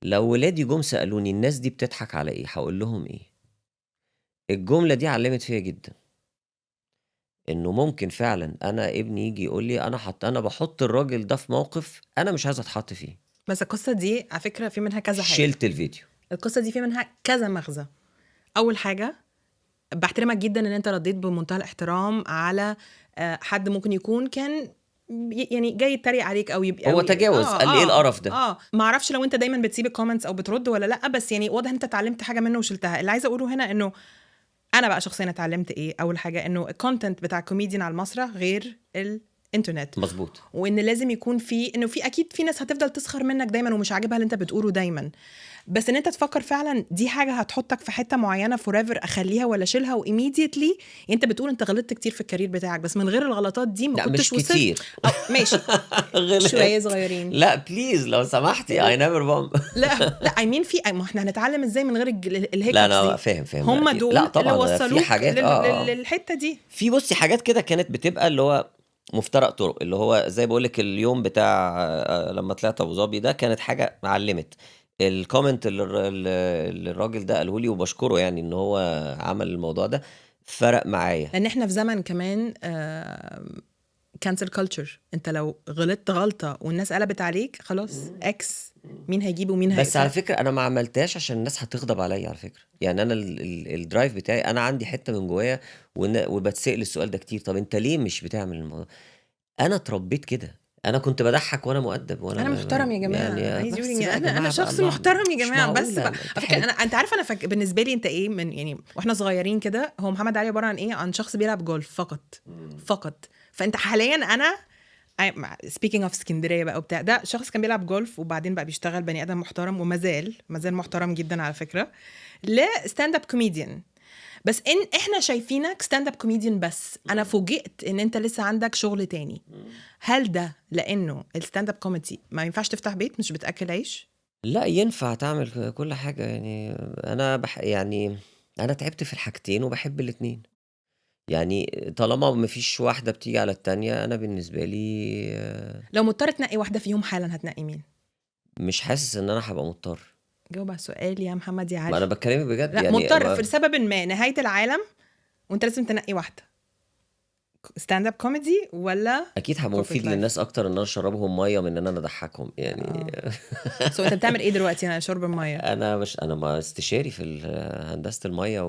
لو ولادي جم سالوني الناس دي بتضحك على ايه، هقول لهم ايه؟ الجمله دي علمت فيا جدا، انه ممكن فعلا انا ابني يجي يقول لي انا بحط الراجل ده في موقف انا مش عايز اتحط فيه.
بس القصه دي على فكره في منها كذا حاجه.
شلت الفيديو.
القصه دي في منها كذا مغزى. اول حاجه بحترمك جدا ان انت رديت بمنتهى الاحترام على حد ممكن يكون كان يعني جاي يتريق عليك او يبقى
هو تجاوز، قال لي ايه القرف ده.
ما اعرفش لو انت دايما بتسيب الكومنتس او بترد ولا لا، بس يعني واضح انت اتعلمت حاجه منه وشلتها. اللي عايزه اقوله هنا انه انا بقى شخصيا اتعلمت ايه. اول حاجه انه الكونتنت بتاع الكوميديان على المسرح غير الانترنت.
مظبوط.
وان لازم يكون في انه في اكيد في ناس هتفضل تسخر منك دايما ومش عاجبها اللي انت بتقوله دايما، بس ان انت تفكر فعلا دي حاجه هتحطك في حته معينه فوريفر، اخليها ولا اشيلها. وايميديتلي انت بتقول انت غلطت كتير في الكارير بتاعك، بس من غير الغلطات دي ما كنتش
وصلت. كتير.
ماشي شويه صغيرين.
لا بليز لو سمحتي اي نيفر بوم.
لا اي مين في ما احنا هنتعلم ازاي من غير الهيكوبس
لا انا
دي.
فاهم
هم دول
لا طبعا
اللي وصلوك
في حاجات
للحته دي.
في بصي حاجات كده كانت بتبقى اللي هو مفترق طرق، اللي هو زي بقولك اليوم بتاع لما طلعت ابو ظبي ده كانت حاجه علمت. الكومنت اللي الراجل ده قاله لي وبشكره يعني ان هو عمل الموضوع ده فرق معايا،
لان احنا في زمن كمان كانسل كلتشر. انت لو غلطت غلطه والناس قلبت عليك خلاص اكس، مين هيجيب ومين
بس على فكره انا ما عملتهاش عشان الناس هتغضب عليا على فكره. يعني انا الدرايف بتاعي انا عندي حته من جوايا وبتسأل السؤال ده كتير، طب انت ليه مش بتعمل الموضوع؟ انا اتربيت كده، انا كنت بضحك وانا مؤدب وانا
انا محترم يا جماعه
يعني
انا شخص محترم يا جماعه. بس على فكره انت عارف انا بالنسبه لي انت ايه من يعني واحنا صغيرين كده، هو محمد علي عباره عن ايه؟ عن شخص بيلعب جولف فقط. فانت حاليا انا speaking of اسكندريه بقى وبتاع، ده شخص كان بيلعب جولف وبعدين بقى بيشتغل بني ادم محترم وما زال محترم جدا على فكره، لستاند اب كوميديان. بس ان احنا شايفينك ستاند اب كوميديان بس، انا فوجئت ان انت لسه عندك شغل تاني. هل ده لانه الستاند اب كوميدي ما ينفعش تفتح بيت مش بتاكل عيش؟
لا ينفع تعمل كل حاجه يعني. انا يعني انا تعبت في الحاجتين وبحب الاتنين. يعني طالما مفيش واحده بتيجي على التانية انا بالنسبه لي
لو مضطر تنقي واحده فيهم حالا هتنقي مين؟
مش حاسس ان انا هبقى مضطر.
جاوب على السؤال يا محمد يا علي.
ما انا بتكلم بجد
لا
يعني
مضطر في سبب ما، نهايه العالم وانت لازم تنقي واحده، ستاند اب كوميدي ولا
اكيد هبقى مفيد للناس اكتر ان انا اشربهم ميه من ان انا اضحكهم يعني.
سو انت بتعمل ايه دلوقتي؟ انا شرب الميه.
انا ما استشاري في هندسه الميه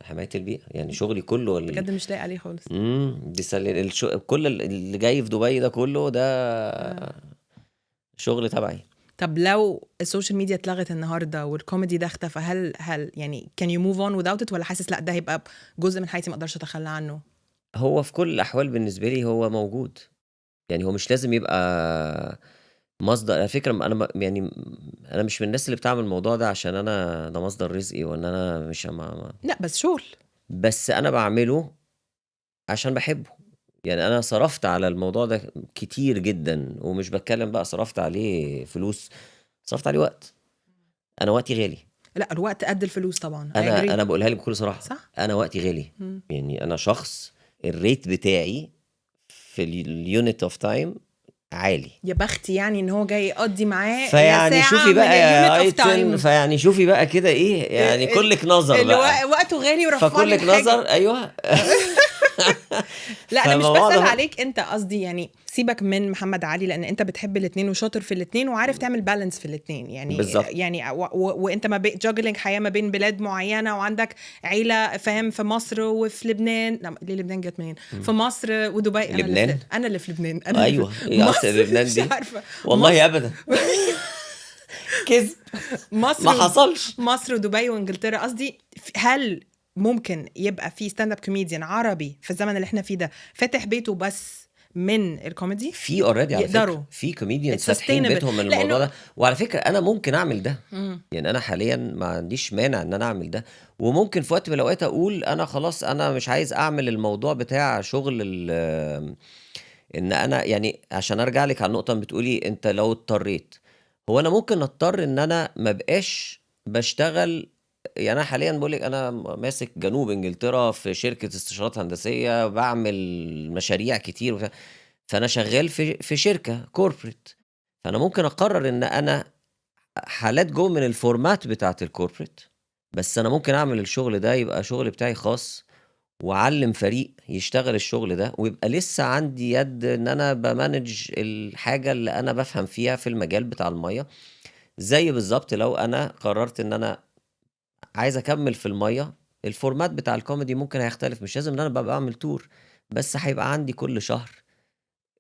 حمايه البيئه، يعني شغلي كله
بجد مش لاقي عليه خالص.
دي كل اللي جاي في دبي ده كله ده شغل تبعي.
طب لو السوشيال ميديا اتلغت النهارده والكوميدي ده اختفى، هل يعني can you move on without it، ولا حاسس لا ده هيبقى جزء من حياتي ما اقدرش اتخلى عنه؟
هو في كل الاحوال بالنسبه لي هو موجود، يعني هو مش لازم يبقى مصدر. على فكره انا يعني انا مش من الناس اللي بتعمل الموضوع ده عشان انا ده مصدر رزقي وان انا مش
لا بس شغل.
بس انا بعمله عشان بحبه. يعني انا صرفت على الموضوع ده كتير جدا، ومش بتكلم بقى صرفت عليه فلوس، صرفت عليه وقت. انا وقتي غالي.
لا الوقت قد الفلوس طبعا.
انا بقولها لك بكل صراحه
صح؟
انا وقتي غالي. يعني انا شخص الريت بتاعي في اليونت اوف تايم عالي.
يا بختي يعني ان هو جاي يقضي معاه
فيعني شوفي بقى يا ايتن، فيعني شوفي بقى كده ايه يعني كلك نظر بقى
وقته غالي ورفعني
فكلك نظر. ايوه
لا انا مش
فالموضوع
بسأل
ده
عليك انت، قصدي يعني سيبك من محمد علي لان انت بتحب الاثنين وشاطر في الاثنين وعارف تعمل بالانس في الاثنين يعني.
بالظبط.
يعني وانت ما بين جاجلينج حياه ما بين بلاد معينه وعندك عيله فاهم في مصر وفي لبنان. لا ليه لبنان جت منين؟ في مصر ودبي.
لبنان.
انا اللي في لبنان، انا اللي
ايوه،
في
ايه اصل
مصر
لبنان
مش
دي؟
عارفه.
والله
مصر
ابدا. كذب. ما
مصر
حصلش.
مصر ودبي وانجلترا. قصدي هل ممكن يبقى في ستاند اب كوميديان عربي في الزمن اللي احنا فيه ده فاتح بيته بس من الكوميدي؟
في اوريدي على
يقدروا
فكره في كوميديانز
It's
فاتحين
sustainable
بيتهم من الموضوع
لانه
ده، وعلى فكره انا ممكن اعمل ده. يعني انا حاليا ما عنديش مانع ان انا اعمل ده، وممكن في وقت من الاوقات اقول انا خلاص انا مش عايز اعمل الموضوع بتاع شغل ان انا يعني عشان ارجع لك على النقطه اللي بتقولي انت لو اضطريت. هو انا ممكن اضطر ان انا ما بقاش بشتغل. يعني انا حاليا بقول لك انا ماسك جنوب انجلترا في شركه استشارات هندسيه، بعمل مشاريع كتير وبتاع. فانا شغال في شركه كوربريت، فانا ممكن اقرر ان انا حالات جوه من الفورمات بتاعت الكوربريت، بس انا ممكن اعمل الشغل ده يبقى شغل بتاعي خاص، واعلم فريق يشتغل الشغل ده، ويبقى لسه عندي يد ان انا بمانج الحاجه اللي انا بفهم فيها في المجال بتاع الميه. زي بالظبط لو انا قررت ان انا عايز اكمل في الميه، الفورمات بتاع الكوميدي ممكن هيختلف، مش لازم ان انا ببقى بعمل تور، بس هيبقى عندي كل شهر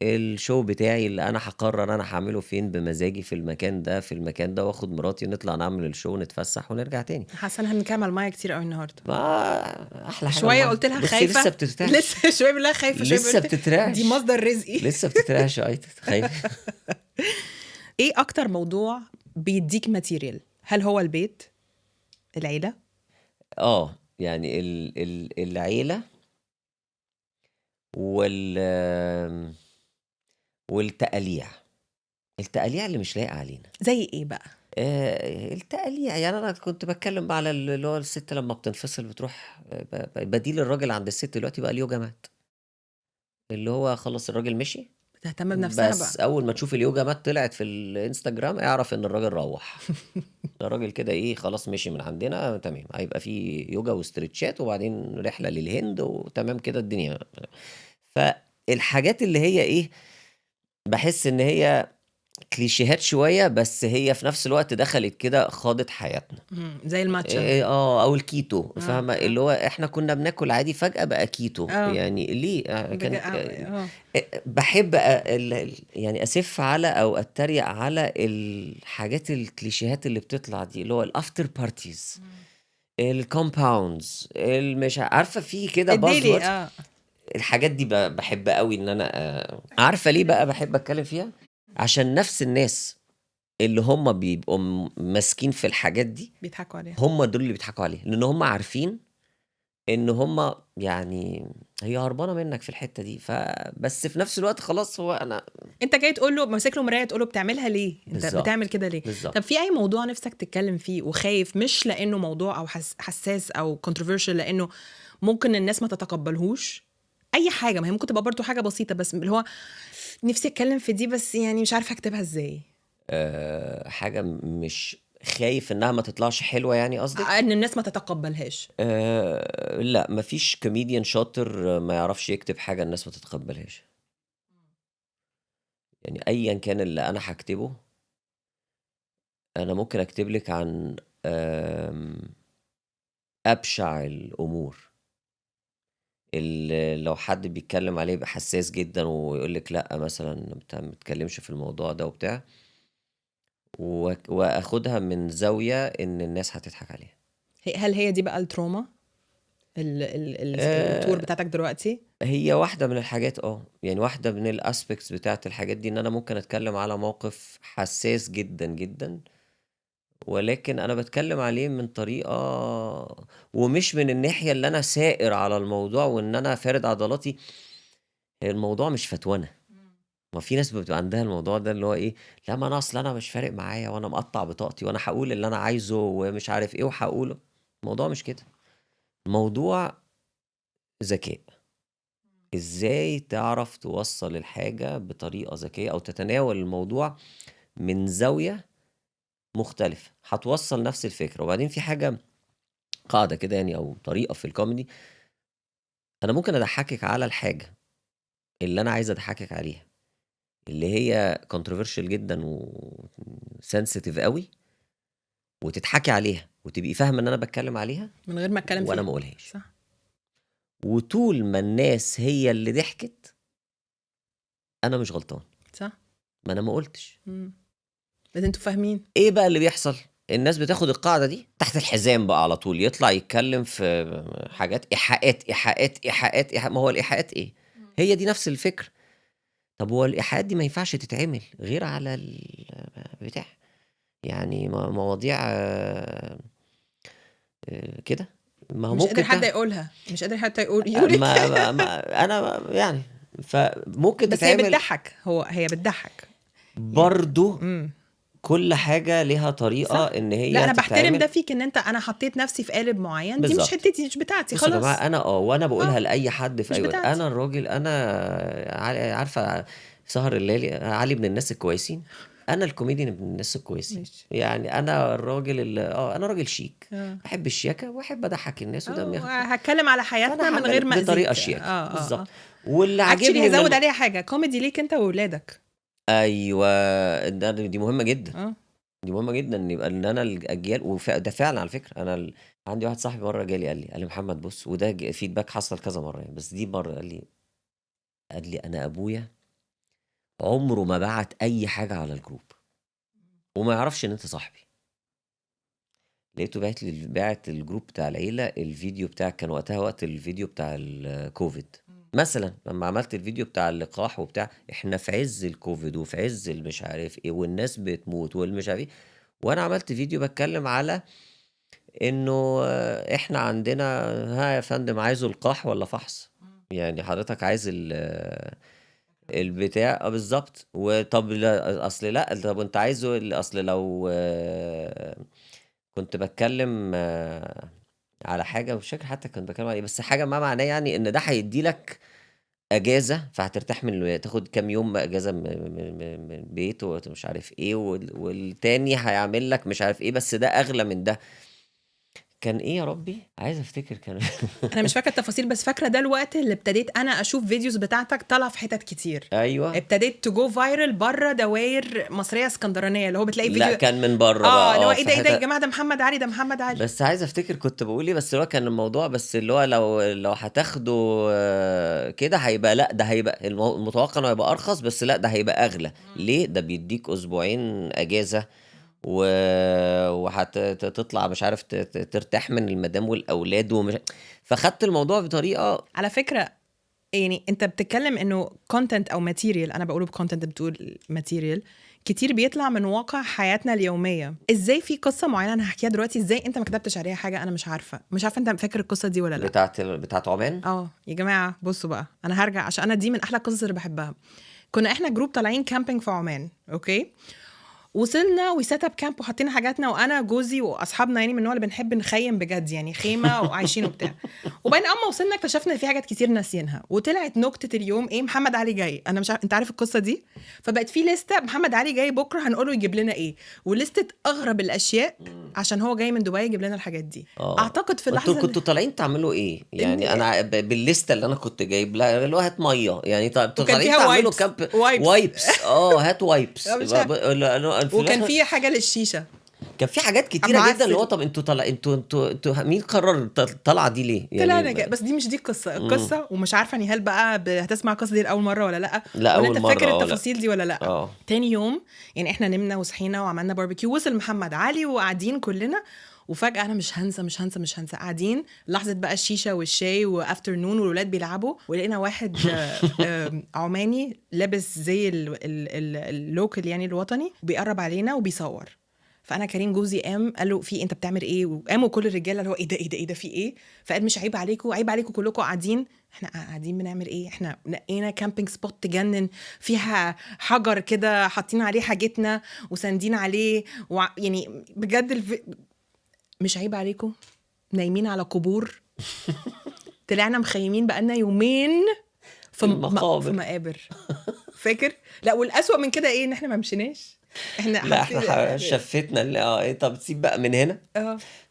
الشو بتاعي اللي انا هقرر انا هعمله فين بمزاجي، في المكان ده في المكان ده، واخد مراتي ونطلع نعمل الشو نتفسح ونرجع تاني.
حاسه ان احنا بنتكلم على الميه كتير قوي النهارده.
ما احلى حاجه
شويه
الميه.
قلت لها
بصي لسه
خايفه
بترتعش.
لسه شويه بقول لها خايفه، شويه
لسه
قلت دي
بتترعش.
مصدر رزقي.
لسه بتترعش يا ايتة، تخيل.
ايه اكتر موضوع بيديك ماتيريال؟ هل هو البيت، العيله؟
يعني العيله وال والتقاليع. التقاليع اللي مش لايقه علينا.
زي ايه بقى؟
التقاليع، يعني انا كنت بتكلم على اللي هو الست لما بتنفصل بتروح بديل الراجل عند الست دلوقتي بقى اليوجا مات، اللي هو خلص الراجل مشي،
بتهتم بنفسها بقى.
بس اول ما تشوف اليوجا مات طلعت في الانستجرام اعرف ان الراجل روح. ده الراجل كده ايه، خلاص مشي من عندنا، تمام، هيبقى في يوجا واسترتشات وبعدين رحلة للهند وتمام كده الدنيا. فالحاجات اللي هي ايه، بحس ان هي كليشيهات شوية، بس هي في نفس الوقت دخلت كده خاضت حياتنا.
زي الماتشا.
إيه، او الكيتو، فاهمة؟ اللي هو احنا كنا بناكل عادي فجأة بقى كيتو، يعني ليه؟ كانت بحب يعني اسف على او اتريق على الحاجات الكليشيهات اللي بتطلع دي، اللي هو الافتر بارتيز، الكومباوندز، مش عارفه في كده
الديلي.
بازورد. الحاجات دي بحب قوي ان انا عارفه ليه بقى بحب اتكلم فيها؟ عشان نفس الناس اللي هم بيبقوا ماسكين في الحاجات دي
بيضحكوا عليها،
هم دول اللي بيضحكوا عليها، لان هم عارفين ان هم يعني هي هربانه منك في الحته دي، فبس في نفس الوقت خلاص هو انا
انت جاي تقول له ماسك له مرايه تقول له بتعملها ليه؟ انت
بالظبط.
بتعمل كده ليه؟
بالظبط.
طب في اي موضوع نفسك تتكلم فيه وخايف، مش لانه موضوع او حساس او controversial، لانه ممكن الناس ما تتقبلهوش؟ اي حاجه، ما هي ممكن تبقى برضو حاجه بسيطه، بس اللي هو نفسي اتكلم في دي بس يعني مش عارفه اكتبها ازاي.
حاجه مش خايف انها ما تطلعش حلوه، يعني قصدك؟
ان الناس ما تتقبلهاش.
لا، مفيش كوميديان شاطر ما يعرفش يكتب حاجه الناس ما تتقبلهاش. يعني ايا كان اللي انا هكتبه، انا ممكن اكتب لك عن ابشع الامور اللي لو حد بيتكلم عليه يبقى حساس جدا ويقول لك لا مثلا ما تتكلمش في الموضوع ده وبتاع، واخدها من زاويه ان الناس هتضحك عليها.
هل هي دي بقى التروما التور بتاعتك دلوقتي؟
هي واحدة من الحاجات، يعني واحدة من الاسبكتس بتاعت الحاجات دي، ان انا ممكن اتكلم على موقف حساس جدا جدا، ولكن انا بتكلم عليه من طريقة، ومش من الناحية اللي انا سائر على الموضوع وان انا فارد عضلاتي. هي الموضوع مش فتوانة. ما في ناس بتبقى عندها الموضوع ده اللي هو ايه، لا ما انا اصل انا مش فارق معايا وانا مقطع بطاقتي وانا هقول اللي انا عايزه ومش عارف ايه وهقوله. الموضوع مش كده. الموضوع ذكاء. ازاي تعرف توصل الحاجة بطريقة ذكية او تتناول الموضوع من زاوية مختلفة هتوصل نفس الفكرة. وبعدين في حاجة قاعدة كده يعني او طريقة في الكوميدي، انا ممكن اضحكك على الحاجه اللي انا عايز اضحكك عليها، اللي هي controversial جدا وسنسيتيف قوي، وتضحكي عليها وتبقي فاهمه ان انا بتكلم عليها
من غير ما اتكلم
وانا
فيها.
ما اقولهاش.
صح.
وطول ما الناس هي اللي ضحكت انا مش غلطان،
صح.
ما انا ما قلتش.
بس انتوا فاهمين
ايه بقى اللي بيحصل؟ الناس بتاخد القاعده دي تحت الحزام بقى على طول، يطلع يتكلم في حاجات ايحاءات ايحاءات ايحاءات إيحاء. ما هو الايحاءات ايه؟ هي دي نفس الفكره. طب هو الايحاءات دي ما ينفعش تتعمل غير على البتاع، يعني مواضيع كده. ما هو
مش قادر
ممكن
حد يقولها، مش قادر حد يقول
انا يعني فممكن
بس هي
تتعمل
بتضحك، هي بتضحك
برضو.
امم
كل حاجه ليها طريقه
صح.
ان
لا
هي
انا بحترم ده
تتعمل.
فيك، ان انا حطيت نفسي في قالب معين، دي مش
بالظبط.
حتتي، مش بتاعتي
بصوا يا
خلاص.
جماعه، انا وانا بقولها لاي حد في
مش
اي وقت،
بتاعتي.
انا الراجل، انا عارفه سهر الليالي، علي من الناس الكويسين، انا الكوميديان من الناس الكويسين.
ماشي.
يعني انا الراجل اللي انا راجل شيك،
اه
بحب الشياكه واحب اضحك الناس ودمي خفيف.
هتكلم على حياتنا
فانا
من غير
هعمل
ما
بطريقه
اذيك.
شياكه بالظبط.
اه
واللي
اكشلي
عاجبني
هزود عليها حاجه كوميدي ليك انت واولادك.
ايوه، دي مهمه جدا.
اه
دي مهمه جدا ان يبقى ان انا الاجيال، ده فعلا على فكره. انا عندي واحد صاحبي مره جالي قال لي محمد بص، وده فيدباك حصل كذا مره يعني، بس دي مره قال لي انا ابويا عمره ما بعت اي حاجه على الجروب وما يعرفش ان انت صاحبي. لقيته باعت الجروب بتاع العيله الفيديو بتاعك، كان وقتها وقت الفيديو بتاع الكوفيد مثلا، لما عملت الفيديو بتاع اللقاح وبتاع، احنا في عز الكوفيد وفي عز المش عارف ايه والناس بتموت والمش عارف ايه، وانا عملت فيديو بتكلم على انه احنا عندنا، ها يا فندم، عايزه لقاح ولا فحص؟ يعني حضرتك عايز البتاع بالظبط. وطب لا اصل، لا طب انت عايزه اصل لو كنت بتكلم على حاجه مش فاكر حتى كنت بتكلم على ايه، بس حاجه ما معناه يعني ان ده هيدي لك اجازه، فهترتاح من تاخد كام يوم اجازه من البيت ومش عارف ايه، والتاني هيعمل لك مش عارف ايه، بس ده اغلى من ده. كان ايه يا ربي؟ عايز افتكر كان
انا مش فاكره التفاصيل، بس فاكره ده الوقت اللي ابتديت انا اشوف فيديوز بتاعتك طالعه في حتت كتير.
ايوه،
ابتديت تجو فايرل بره دواير مصريه اسكندرانيه، اللي هو بتلاقي
لا
فيديو.
كان من بره بقى،
اللي هو ايه
في
ده، ايه ده يا
حته.
جماعه، ده محمد علي، ده محمد علي.
بس عايز افتكر كنت بقول ايه، بس اللي هو كان الموضوع، بس اللي هو لو هتاخده كده هيبقى، لا ده هيبقى المتوقع انه هيبقى ارخص، بس لا ده هيبقى اغلى. ليه؟ ده بيديك اسبوعين اجازه وهتطلع مش عارف ترتاح من المدام والاولاد فخدت الموضوع بطريقه.
على فكره يعني انت بتتكلم انه كونتنت او ماتيريال، انا بقوله بكونتنت بتقول ماتيريال كتير بيطلع من واقع حياتنا اليوميه. ازاي في قصه معينه انا هحكيها دلوقتي، ازاي انت ما كتبتش عليها حاجه؟ انا مش عارفه انت فاكر القصه دي ولا لا؟
بتاعت عمان.
يا جماعه بصوا بقى، انا هرجع عشان انا دي من احلى القصص اللي بحبها. كنا احنا جروب طالعين كامبينج في عمان، اوكي، وصلنا وسيت اب كامب وحطينا حاجاتنا، وانا جوزي واصحابنا يعني من النوع اللي بنحب نخيم بجد، يعني خيمه وعايشين وبتاع. وبعدين اما وصلنا اكتشفنا ان في حاجات كتير ناسيينها، وطلعت نكته اليوم ايه؟ محمد علي جاي. انا مش انت عارف القصه دي؟ فبقت في لسته محمد علي جاي بكره هنقوله يجيب لنا ايه، ولسته اغرب الاشياء عشان هو جاي من دبي يجيب لنا الحاجات دي. اعتقد في اللحظه
انتوا كنتوا طالعين تعملوا ايه يعني؟ انا بالليسته اللي انا كنت جايب لها، اللي هو هات ميه يعني، انتوا طالعين تعملوا كامب وايبس. هات وايبس.
وكان في حاجه للشيشه،
كان في حاجات كتيره جدا، اللي هو طب انتوا طالع انتوا مين قرر الطلعه دي ليه
يعني؟ بس دي مش دي القصه ومش عارفه نهال بقى هتسمع القصه دي لاول مره ولا لا ولا انت فاكر التفاصيل دي ولا لا؟ تاني يوم يعني احنا نمنا وصحينا وعملنا باربيكيو، وصل محمد علي وقاعدين كلنا، وفجاه انا مش هنسى قاعدين لحظه بقى الشيشه والشاي وافترنون والولاد بيلعبوا، ولقينا واحد عماني لابس زي اللوكل يعني الوطني، بيقرب علينا وبيصور. فانا كريم جوزي قام قال له في انت بتعمل ايه؟ وقاموا كل الرجاله اللي هو ايه ده في ايه؟ فقال مش عيب عليكم كلكم قاعدين. احنا قاعدين بنعمل ايه؟ احنا نقينا كامبينج سبوت تجنن، فيها حجر كده حاطين عليه حاجتنا وساندين عليه يعني بجد مش عيب عليكم؟ نايمين على قبور. طلعنا مخيمين بقالنا يومين في مقابر. فاكر؟ لا والاسوأ من كده ايه؟ ان احنا ما مشيناش،
احنا شفتنا طب سيب بقى من هنا،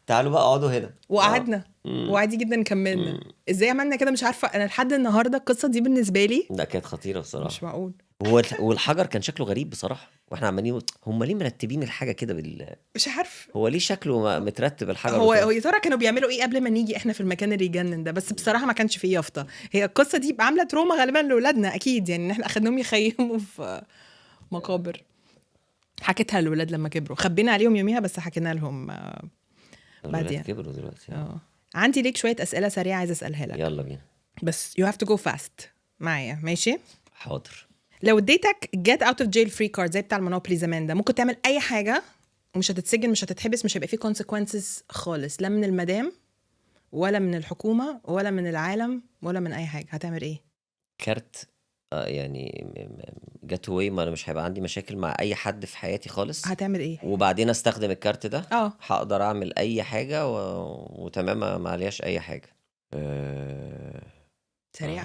تعالوا بقى اقعدوا هنا.
وقعدنا وعادي جدا كملنا. ازاي عملنا كده مش عارفه انا لحد النهارده. القصه دي بالنسبه لي
لا كانت خطيره بصراحه.
مش معقول.
والحجر كان شكله غريب بصراحه، واحنا عمالين هم ليه مرتبين الحاجه كده
مش عارف
هو ليه شكله مترتب الحجر
هو يا ترى كانوا بيعملوا ايه قبل ما نيجي احنا في المكان اللي يجنن ده. بس بصراحه ما كانش فيه يافطه. هي القصه دي عامله تروما غالبا لاولادنا اكيد، يعني ان احنا اخدناهم يخيموا في مقابر. حكيتها للولاد لما كبروا، خبينا عليهم يوميها بس حكينا لهم
الولاد
بعدين.
كبروا دلوقتي.
عندي ليك شويه اسئله سريعه عايزه اسالها لك،
يلا بينا.
بس you have to go fast معايا، ماشي؟
حاضر.
لو اديتك get out of jail free card زي بتاع المونوبولي زمان ده، ممكن تعمل اي حاجه ومش هتتسجن مش هتتحبس مش هيبقى فيه consequences خالص، لا من المدام ولا من الحكومه ولا من العالم ولا من اي حاجه، هتعمل ايه؟
كارت يعني جت واي، ما انا مش هيبقى عندي مشاكل مع اي حد في حياتي خالص.
هتعمل ايه؟
وبعدين استخدم الكارت ده
اه
هقدر اعمل اي حاجه وتمام ما عليهاش اي حاجه.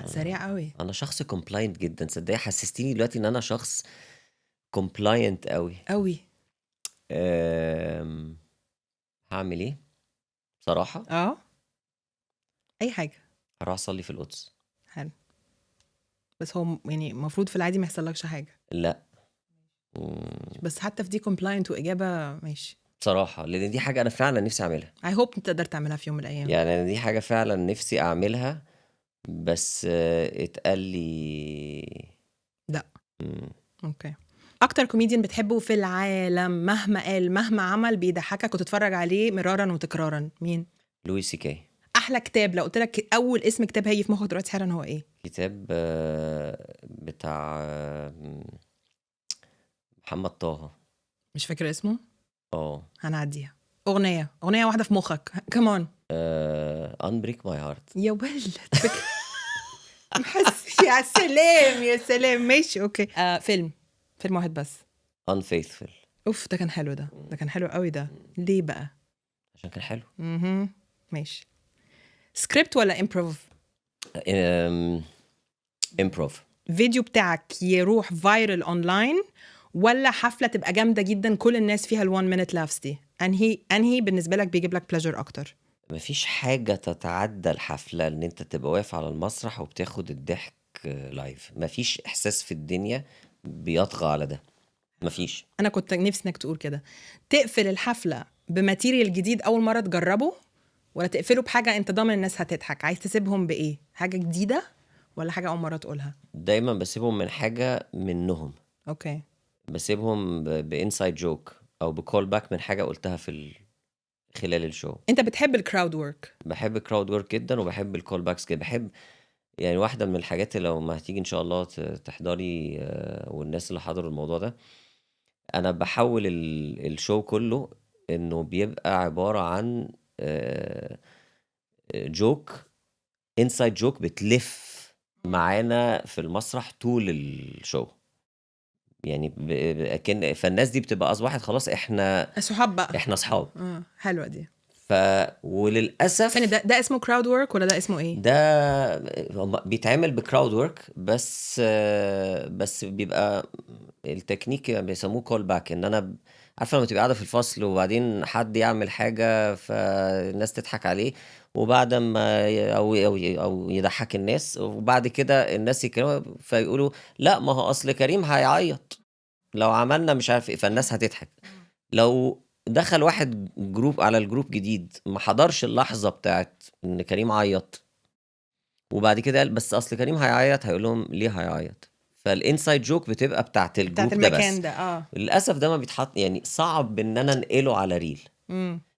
سريع قوي.
انا شخص كومبلاينت جدا، صدقني حسستيني دلوقتي ان انا شخص كومبلاينت قوي. هعمل ايه بصراحه؟
اي حاجه.
هروح اصلي في القدس.
حلو، بس هو يعني المفروض في العادي ما يحصلكش حاجه.
لا
بس حتى في دي كومبلاينت واجابه ماشي
بصراحه، لان دي حاجه انا فعلا نفسي اعملها.
I hope انت تقدر تعملها في يوم من الايام.
يعني أنا دي حاجه فعلا نفسي اعملها، بس اتقال لي
لا. اوكي. اكتر كوميديان بتحبه في العالم مهما قال مهما عمل بيضحكك وتتفرج عليه مرارا وتكرارا، مين؟
لوي سي كي.
احلى كتاب لو قلت لك اول اسم كتاب هيجي في مخك دلوقتي حالا هو ايه؟
كتاب بتاع محمد طه.
مش فاكر اسمه.
هنعديها.
اغنيه واحده في مخك كمان.
Unbreak My Heart.
يا ولد يا سلام يا سلام. ماشي اوكي. فيلم واحد بس.
Unfaithful.
اوف ده كان حلو، ده كان حلو قوي. ده ليه بقى؟
عشان كان حلو.
ماشي. سكريبت ولا امبروف؟
امبروف.
فيديو بتاعك يروح فايرل اونلاين ولا حفله تبقى جامده جدا كل الناس فيها ال1 minute laughs دي؟ انهي بالنسبه لك بيجيب لك بليجر اكتر؟
مفيش حاجه تتعدى الحفله، ان انت تبقى واقف على المسرح وبتاخد الضحك لايف. مفيش احساس في الدنيا بيطغى على ده، مفيش.
انا كنت نفسي انك تقول كده. تقفل الحفله بماتيريال جديد اول مره تجربه، ولا تقفله بحاجه انت ضامن الناس هتضحك؟ عايز تسيبهم بايه؟ حاجه جديده ولا حاجه اول مره تقولها؟
دايما بسيبهم من حاجه منهم.
اوكي.
بسيبهم بانسايد جوك او بكول باك من حاجه قلتها خلال الشو.
انت بتحب الكراود ورك؟
بحب الكراود ورك جدا، وبحب الكول باكس كده. بحب يعني واحده من الحاجات اللي لو ما هتيجي ان شاء الله تحضري، والناس اللي حضروا الموضوع ده، انا بحول الشو كله انه بيبقى عباره عن جوك، انسايد جوك بتلف معانا في المسرح طول الشو. يعني فالناس دي بتبقى اصبحت خلاص احنا
صحاب بقى.
احنا صحاب.
حلوه دي.
وللاسف
ثاني ده اسمه كراود ورك ولا ده اسمه ايه؟
ده بيتعمل بكراود ورك، بس بيبقى التكنيك بيسموه كول باك. ان انا عارفه لما تبقى قاعده في الفصل وبعدين حد يعمل حاجه فالناس تضحك عليه، وبعد ما او يضحك الناس، وبعد كده الناس يتكلموا فيقولوا لا ما هو اصل كريم هيعيط لو عملنا مش عارف ايه، فالناس هتضحك. لو دخل واحد جروب على الجروب جديد ما حضرش اللحظه بتاعت ان كريم عيط، وبعد كده قال بس اصل كريم هيعيط، هيقول لهم ليه هيعيط؟ فالانسايد جوك بتبقى بتاعت الجروب ده بس.
ده
للاسف ده ما بيتحط، يعني صعب ان انا انقله على ريل.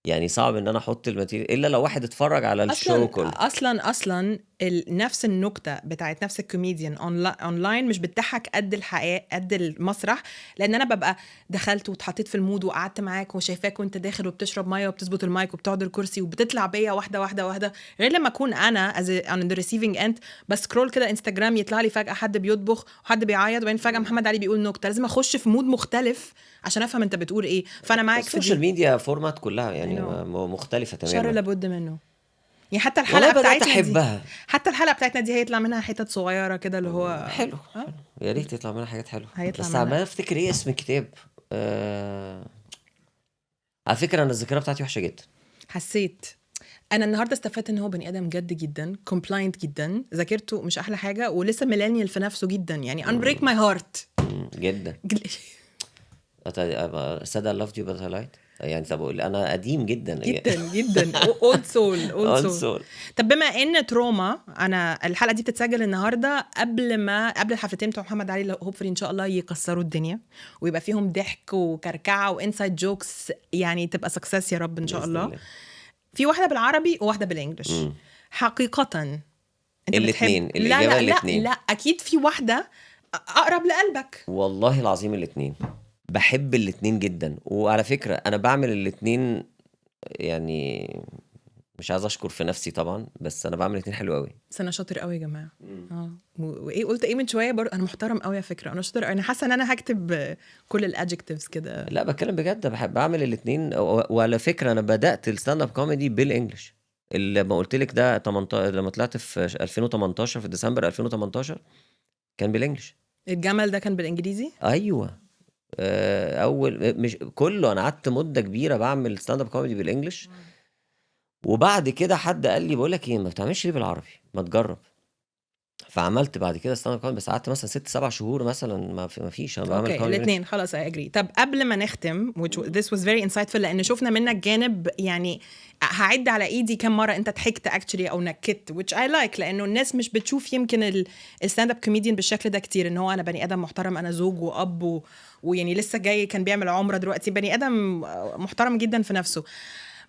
يعني صعب ان انا احط الماتيريال الا لو واحد اتفرج على الشو كله.
اصلا نفس النكته بتاعت نفس الكوميديان اونلاين مش بتضحك قد الحقيقه قد المسرح، لان انا ببقى دخلت واتحطيت في المود وقعدت معاك وشايفاك وانت داخل وبتشرب ميه وبتظبط المايك وبتقعد الكرسي وبتطلع بيا واحده واحده واحده، غير لما اكون انا on the receiving end بسكرول كده انستجرام يطلع لي فجاه حد بيطبخ وحد بيعيط وبعدين فجاه محمد علي بيقول نكته، لازم اخش في مود مختلف عشان افهم انت بتقول ايه. فانا معاك في
السوشيال ميديا فورمات كلها يعني مختلفه تماما.
شر لابد منه. يعني حتى الحلقه بتاعتنا دي حتى الحلقه بتاعتنا دي هيطلع منها حتت صغيره كده اللي هو
حلو. يا ريت يطلع منها حاجات حلوه. بس
عمال
افتكر ايه اسم الكتاب. على فكره انا الذاكره بتاعتي وحشه جدا.
حسيت انا النهارده استفدت ان هو بني ادم جد جدا، كومبلاينت جدا، ذاكرته مش احلى حاجه، ولسه ميلانيال في نفسه جدا، يعني unbreak my heart.
جدا. said I loved you but I lied. يعني طب اقول انا قديم جدا
جدا جدا old soul old
old
soul.
soul.
طب بما ان تروما، انا الحلقه دي بتتسجل النهارده قبل الحفلتين بتوع محمد علي اللي هوبفلي ان شاء الله يكسروا الدنيا ويبقى فيهم ضحك وكركعه وانسايد جوكس، يعني تبقى سكسس يا رب ان شاء
بإذن
الله.
الله.
في واحده بالعربي وواحده بالانجلش. حقيقه انت
الاتنين،
بتحب؟
الإجابة
لا
الاتنين.
لا اكيد في واحده اقرب لقلبك.
والله العظيم الاتنين، بحب الاتنين جدا. وعلى فكرة انا بعمل الاتنين، يعني مش عايز اشكر في نفسي طبعا، بس انا بعمل الاتنين حلو قوي.
بس انا شاطر قوي يا جماعه. وايه قلت ايه من شويه برضه؟ انا محترم قوي على فكره، انا شاطر. انا حاسه ان انا هكتب كل الادجكتيفز كده.
لا بتكلم بجد، بحب اعمل الاتنين. وعلى فكرة انا بدأت الستاند اب كوميدي بالانجلش. اللي ما قلت لك ده 18 لما طلعت في 2018 في ديسمبر 2018 كان بالانجلش.
الجمل ده كان بالانجليزي.
ايوه. اول مش كله، انا قعدت مده كبيره بعمل ستاند اب كوميدي بالانجلش. وبعد كده حد قال لي بقول لك ايه، ما بتعملش ليه بالعربي، ما تجرب. فعملت بعد كده ستاند اب كوميدي، بس قعدت مثلا 6-7 شهور مثلا ما فيش، انا بعمل
اوكي
كوميدي
الاثنين خلاص I agree. طب قبل ما نختم this was very insightful لان شفنا منك جانب، يعني هعد على ايدي كم مره انت ضحكت actually او نكت which I like، لانه الناس مش بتشوف يمكن الستاند اب كوميديان بالشكل ده كتير، ان هو انا بني ادم محترم، انا زوج واب ويعني لسه جاي كان بيعمل عمره دلوقتي، بني ادم محترم جدا في نفسه.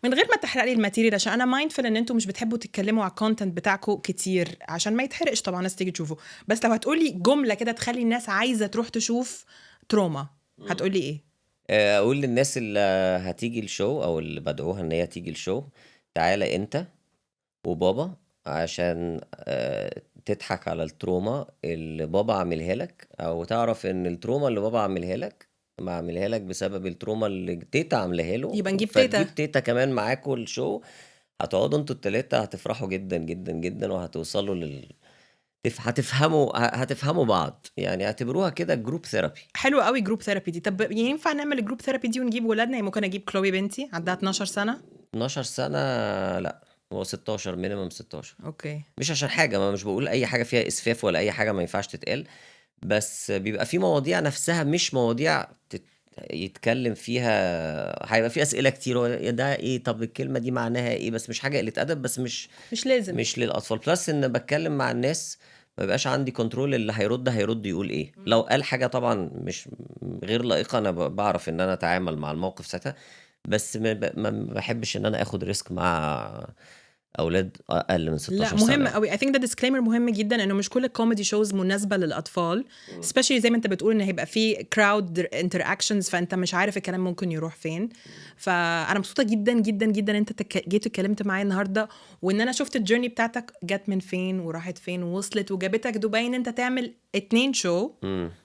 من غير ما تحرق لي الماتيريال، عشان انا مايندفul ان انتوا مش بتحبوا تتكلموا على الكونتنت بتاعكم كتير عشان ما يتحرقش طبعا الناس تيجي تشوفه، بس لو هتقولي جمله كده تخلي الناس عايزه تروح تشوف تروما هتقولي ايه؟
اقول للناس اللي هتيجي الشو او اللي بدعوها ان هي تيجي الشو، تعالى انت وبابا عشان تضحك على التروما اللي بابا عملها لك، او تعرف ان التروما اللي بابا عملها لك ما عملها لك بسبب التروما اللي تيتا عملها له.
يبقى نجيب تيتا.
فتجيب تيتا كمان معاكوا الشو، هتقعدوا انتوا التلاتة، هتفرحوا جدا جدا جدا، وهتوصلوا هتفهموا بعض. يعني اعتبروها كده جروب ثيرابي.
حلو قوي جروب ثيرابي دي. طب ينفع نعمل الجروب ثيرابي دي ونجيب ولادنا؟ يعني ممكن اجيب كلوي بنتي عندها 12 سنه.
12 سنة لا، هو 16 مينيمم 16.
اوكي
مش عشان حاجة، ما مش بقول أي حاجة فيها إسفاف ولا أي حاجة ما ينفعش تتقال، بس بيبقى في مواضيع نفسها مش مواضيع يتكلم فيها. هيبقى في أسئلة كتير، هو ده إيه، طب الكلمة دي معناها إيه، بس مش حاجة قلة أدب، بس مش
لازم.
مش للأطفال. بلس إن بتكلم مع الناس ما بيبقاش عندي كنترول، اللي هيرد يقول إيه. لو قال حاجة طبعا مش غير لائقة، أنا بعرف إن أنا أتعامل مع الموقف ساعتها، بس ما بحبش إن أنا آخد ريسك مع اولاد اقل من 16
لا
سنه.
مهم قوي. I think ده disclaimer مهم جدا، انه مش كل الكوميدي شوز مناسبه للاطفال، especially زي ما انت بتقول ان هيبقى في crowd interactions، فانت مش عارف الكلام ممكن يروح فين. فانا مبسوطه جدا جدا جدا انت جيت اتكلمت معايا النهارده، وان انا شفت الجيرني بتاعتك جت من فين وراحت فين ووصلت وجابتك دبي ان انت تعمل 2 شو،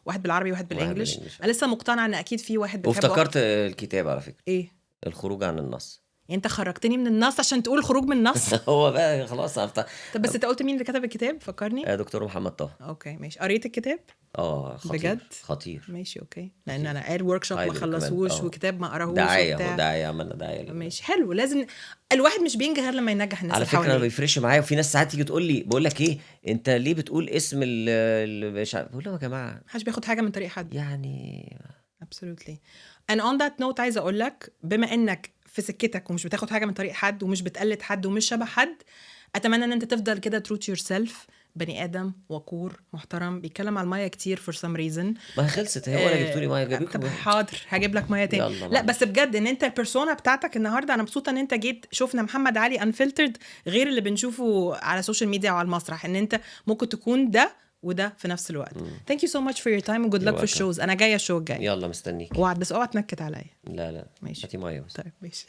واحد بالعربي وواحد بالانجلش. انا لسه مقتنعه ان اكيد في واحد بتحبه.
وافتكرت الكتاب على فكره،
ايه
الخروج عن النص.
يعني انت خرجتني من النص عشان تقول خروج من النص.
هو بقى خلاص
طب بس انت قلت مين اللي كتب الكتاب؟ فكرني.
دكتور محمد طه.
اوكي ماشي. قريت الكتاب؟
خطير
بجد
خطير.
ماشي اوكي، لان انا قاعد ورك شوب ما خلصوش وكتاب ما قراهوش
دعايه عملنا دعايه.
ماشي حلو. لازم الواحد مش بينجح غير لما ينجح الناس
على فكره. انا بيفرش معايا، وفي ناس ساعات تيجي تقول لي بقول لك ايه، انت ليه بتقول اسم مش عارف. بقول لهم يا جماعه
محدش بياخد حاجه من طريق حد
يعني.
absolutely. and on that note عايزه اقول لك، بما انك في سكتك ومش بتاخد حاجه من طريق حد ومش بتقلد حد ومش شبه حد، اتمنى ان انت تفضل كده true to yourself، بني ادم وقور محترم بيتكلم على الميه كتير for some reason.
ما خلصت هي ولا جبتوا لي ميه؟ جايب لكم.
حاضر هجيب لك ميه تاني. لا بس بجد ان انت البيرسونا بتاعتك النهارده، انا مبسوطه ان انت جيت. شفنا محمد علي unfiltered غير اللي بنشوفه على السوشيال ميديا وعلى المسرح، ان انت ممكن تكون ده وده في نفس الوقت. Thank you so much for your time and good luck في الشوز. انا جايه الشو الجاي.
يلا مستنيك.
وعد بس اوعى تنكت عليا.
لا
ماشي.
هاتي ميه بس.
طيب ماشي.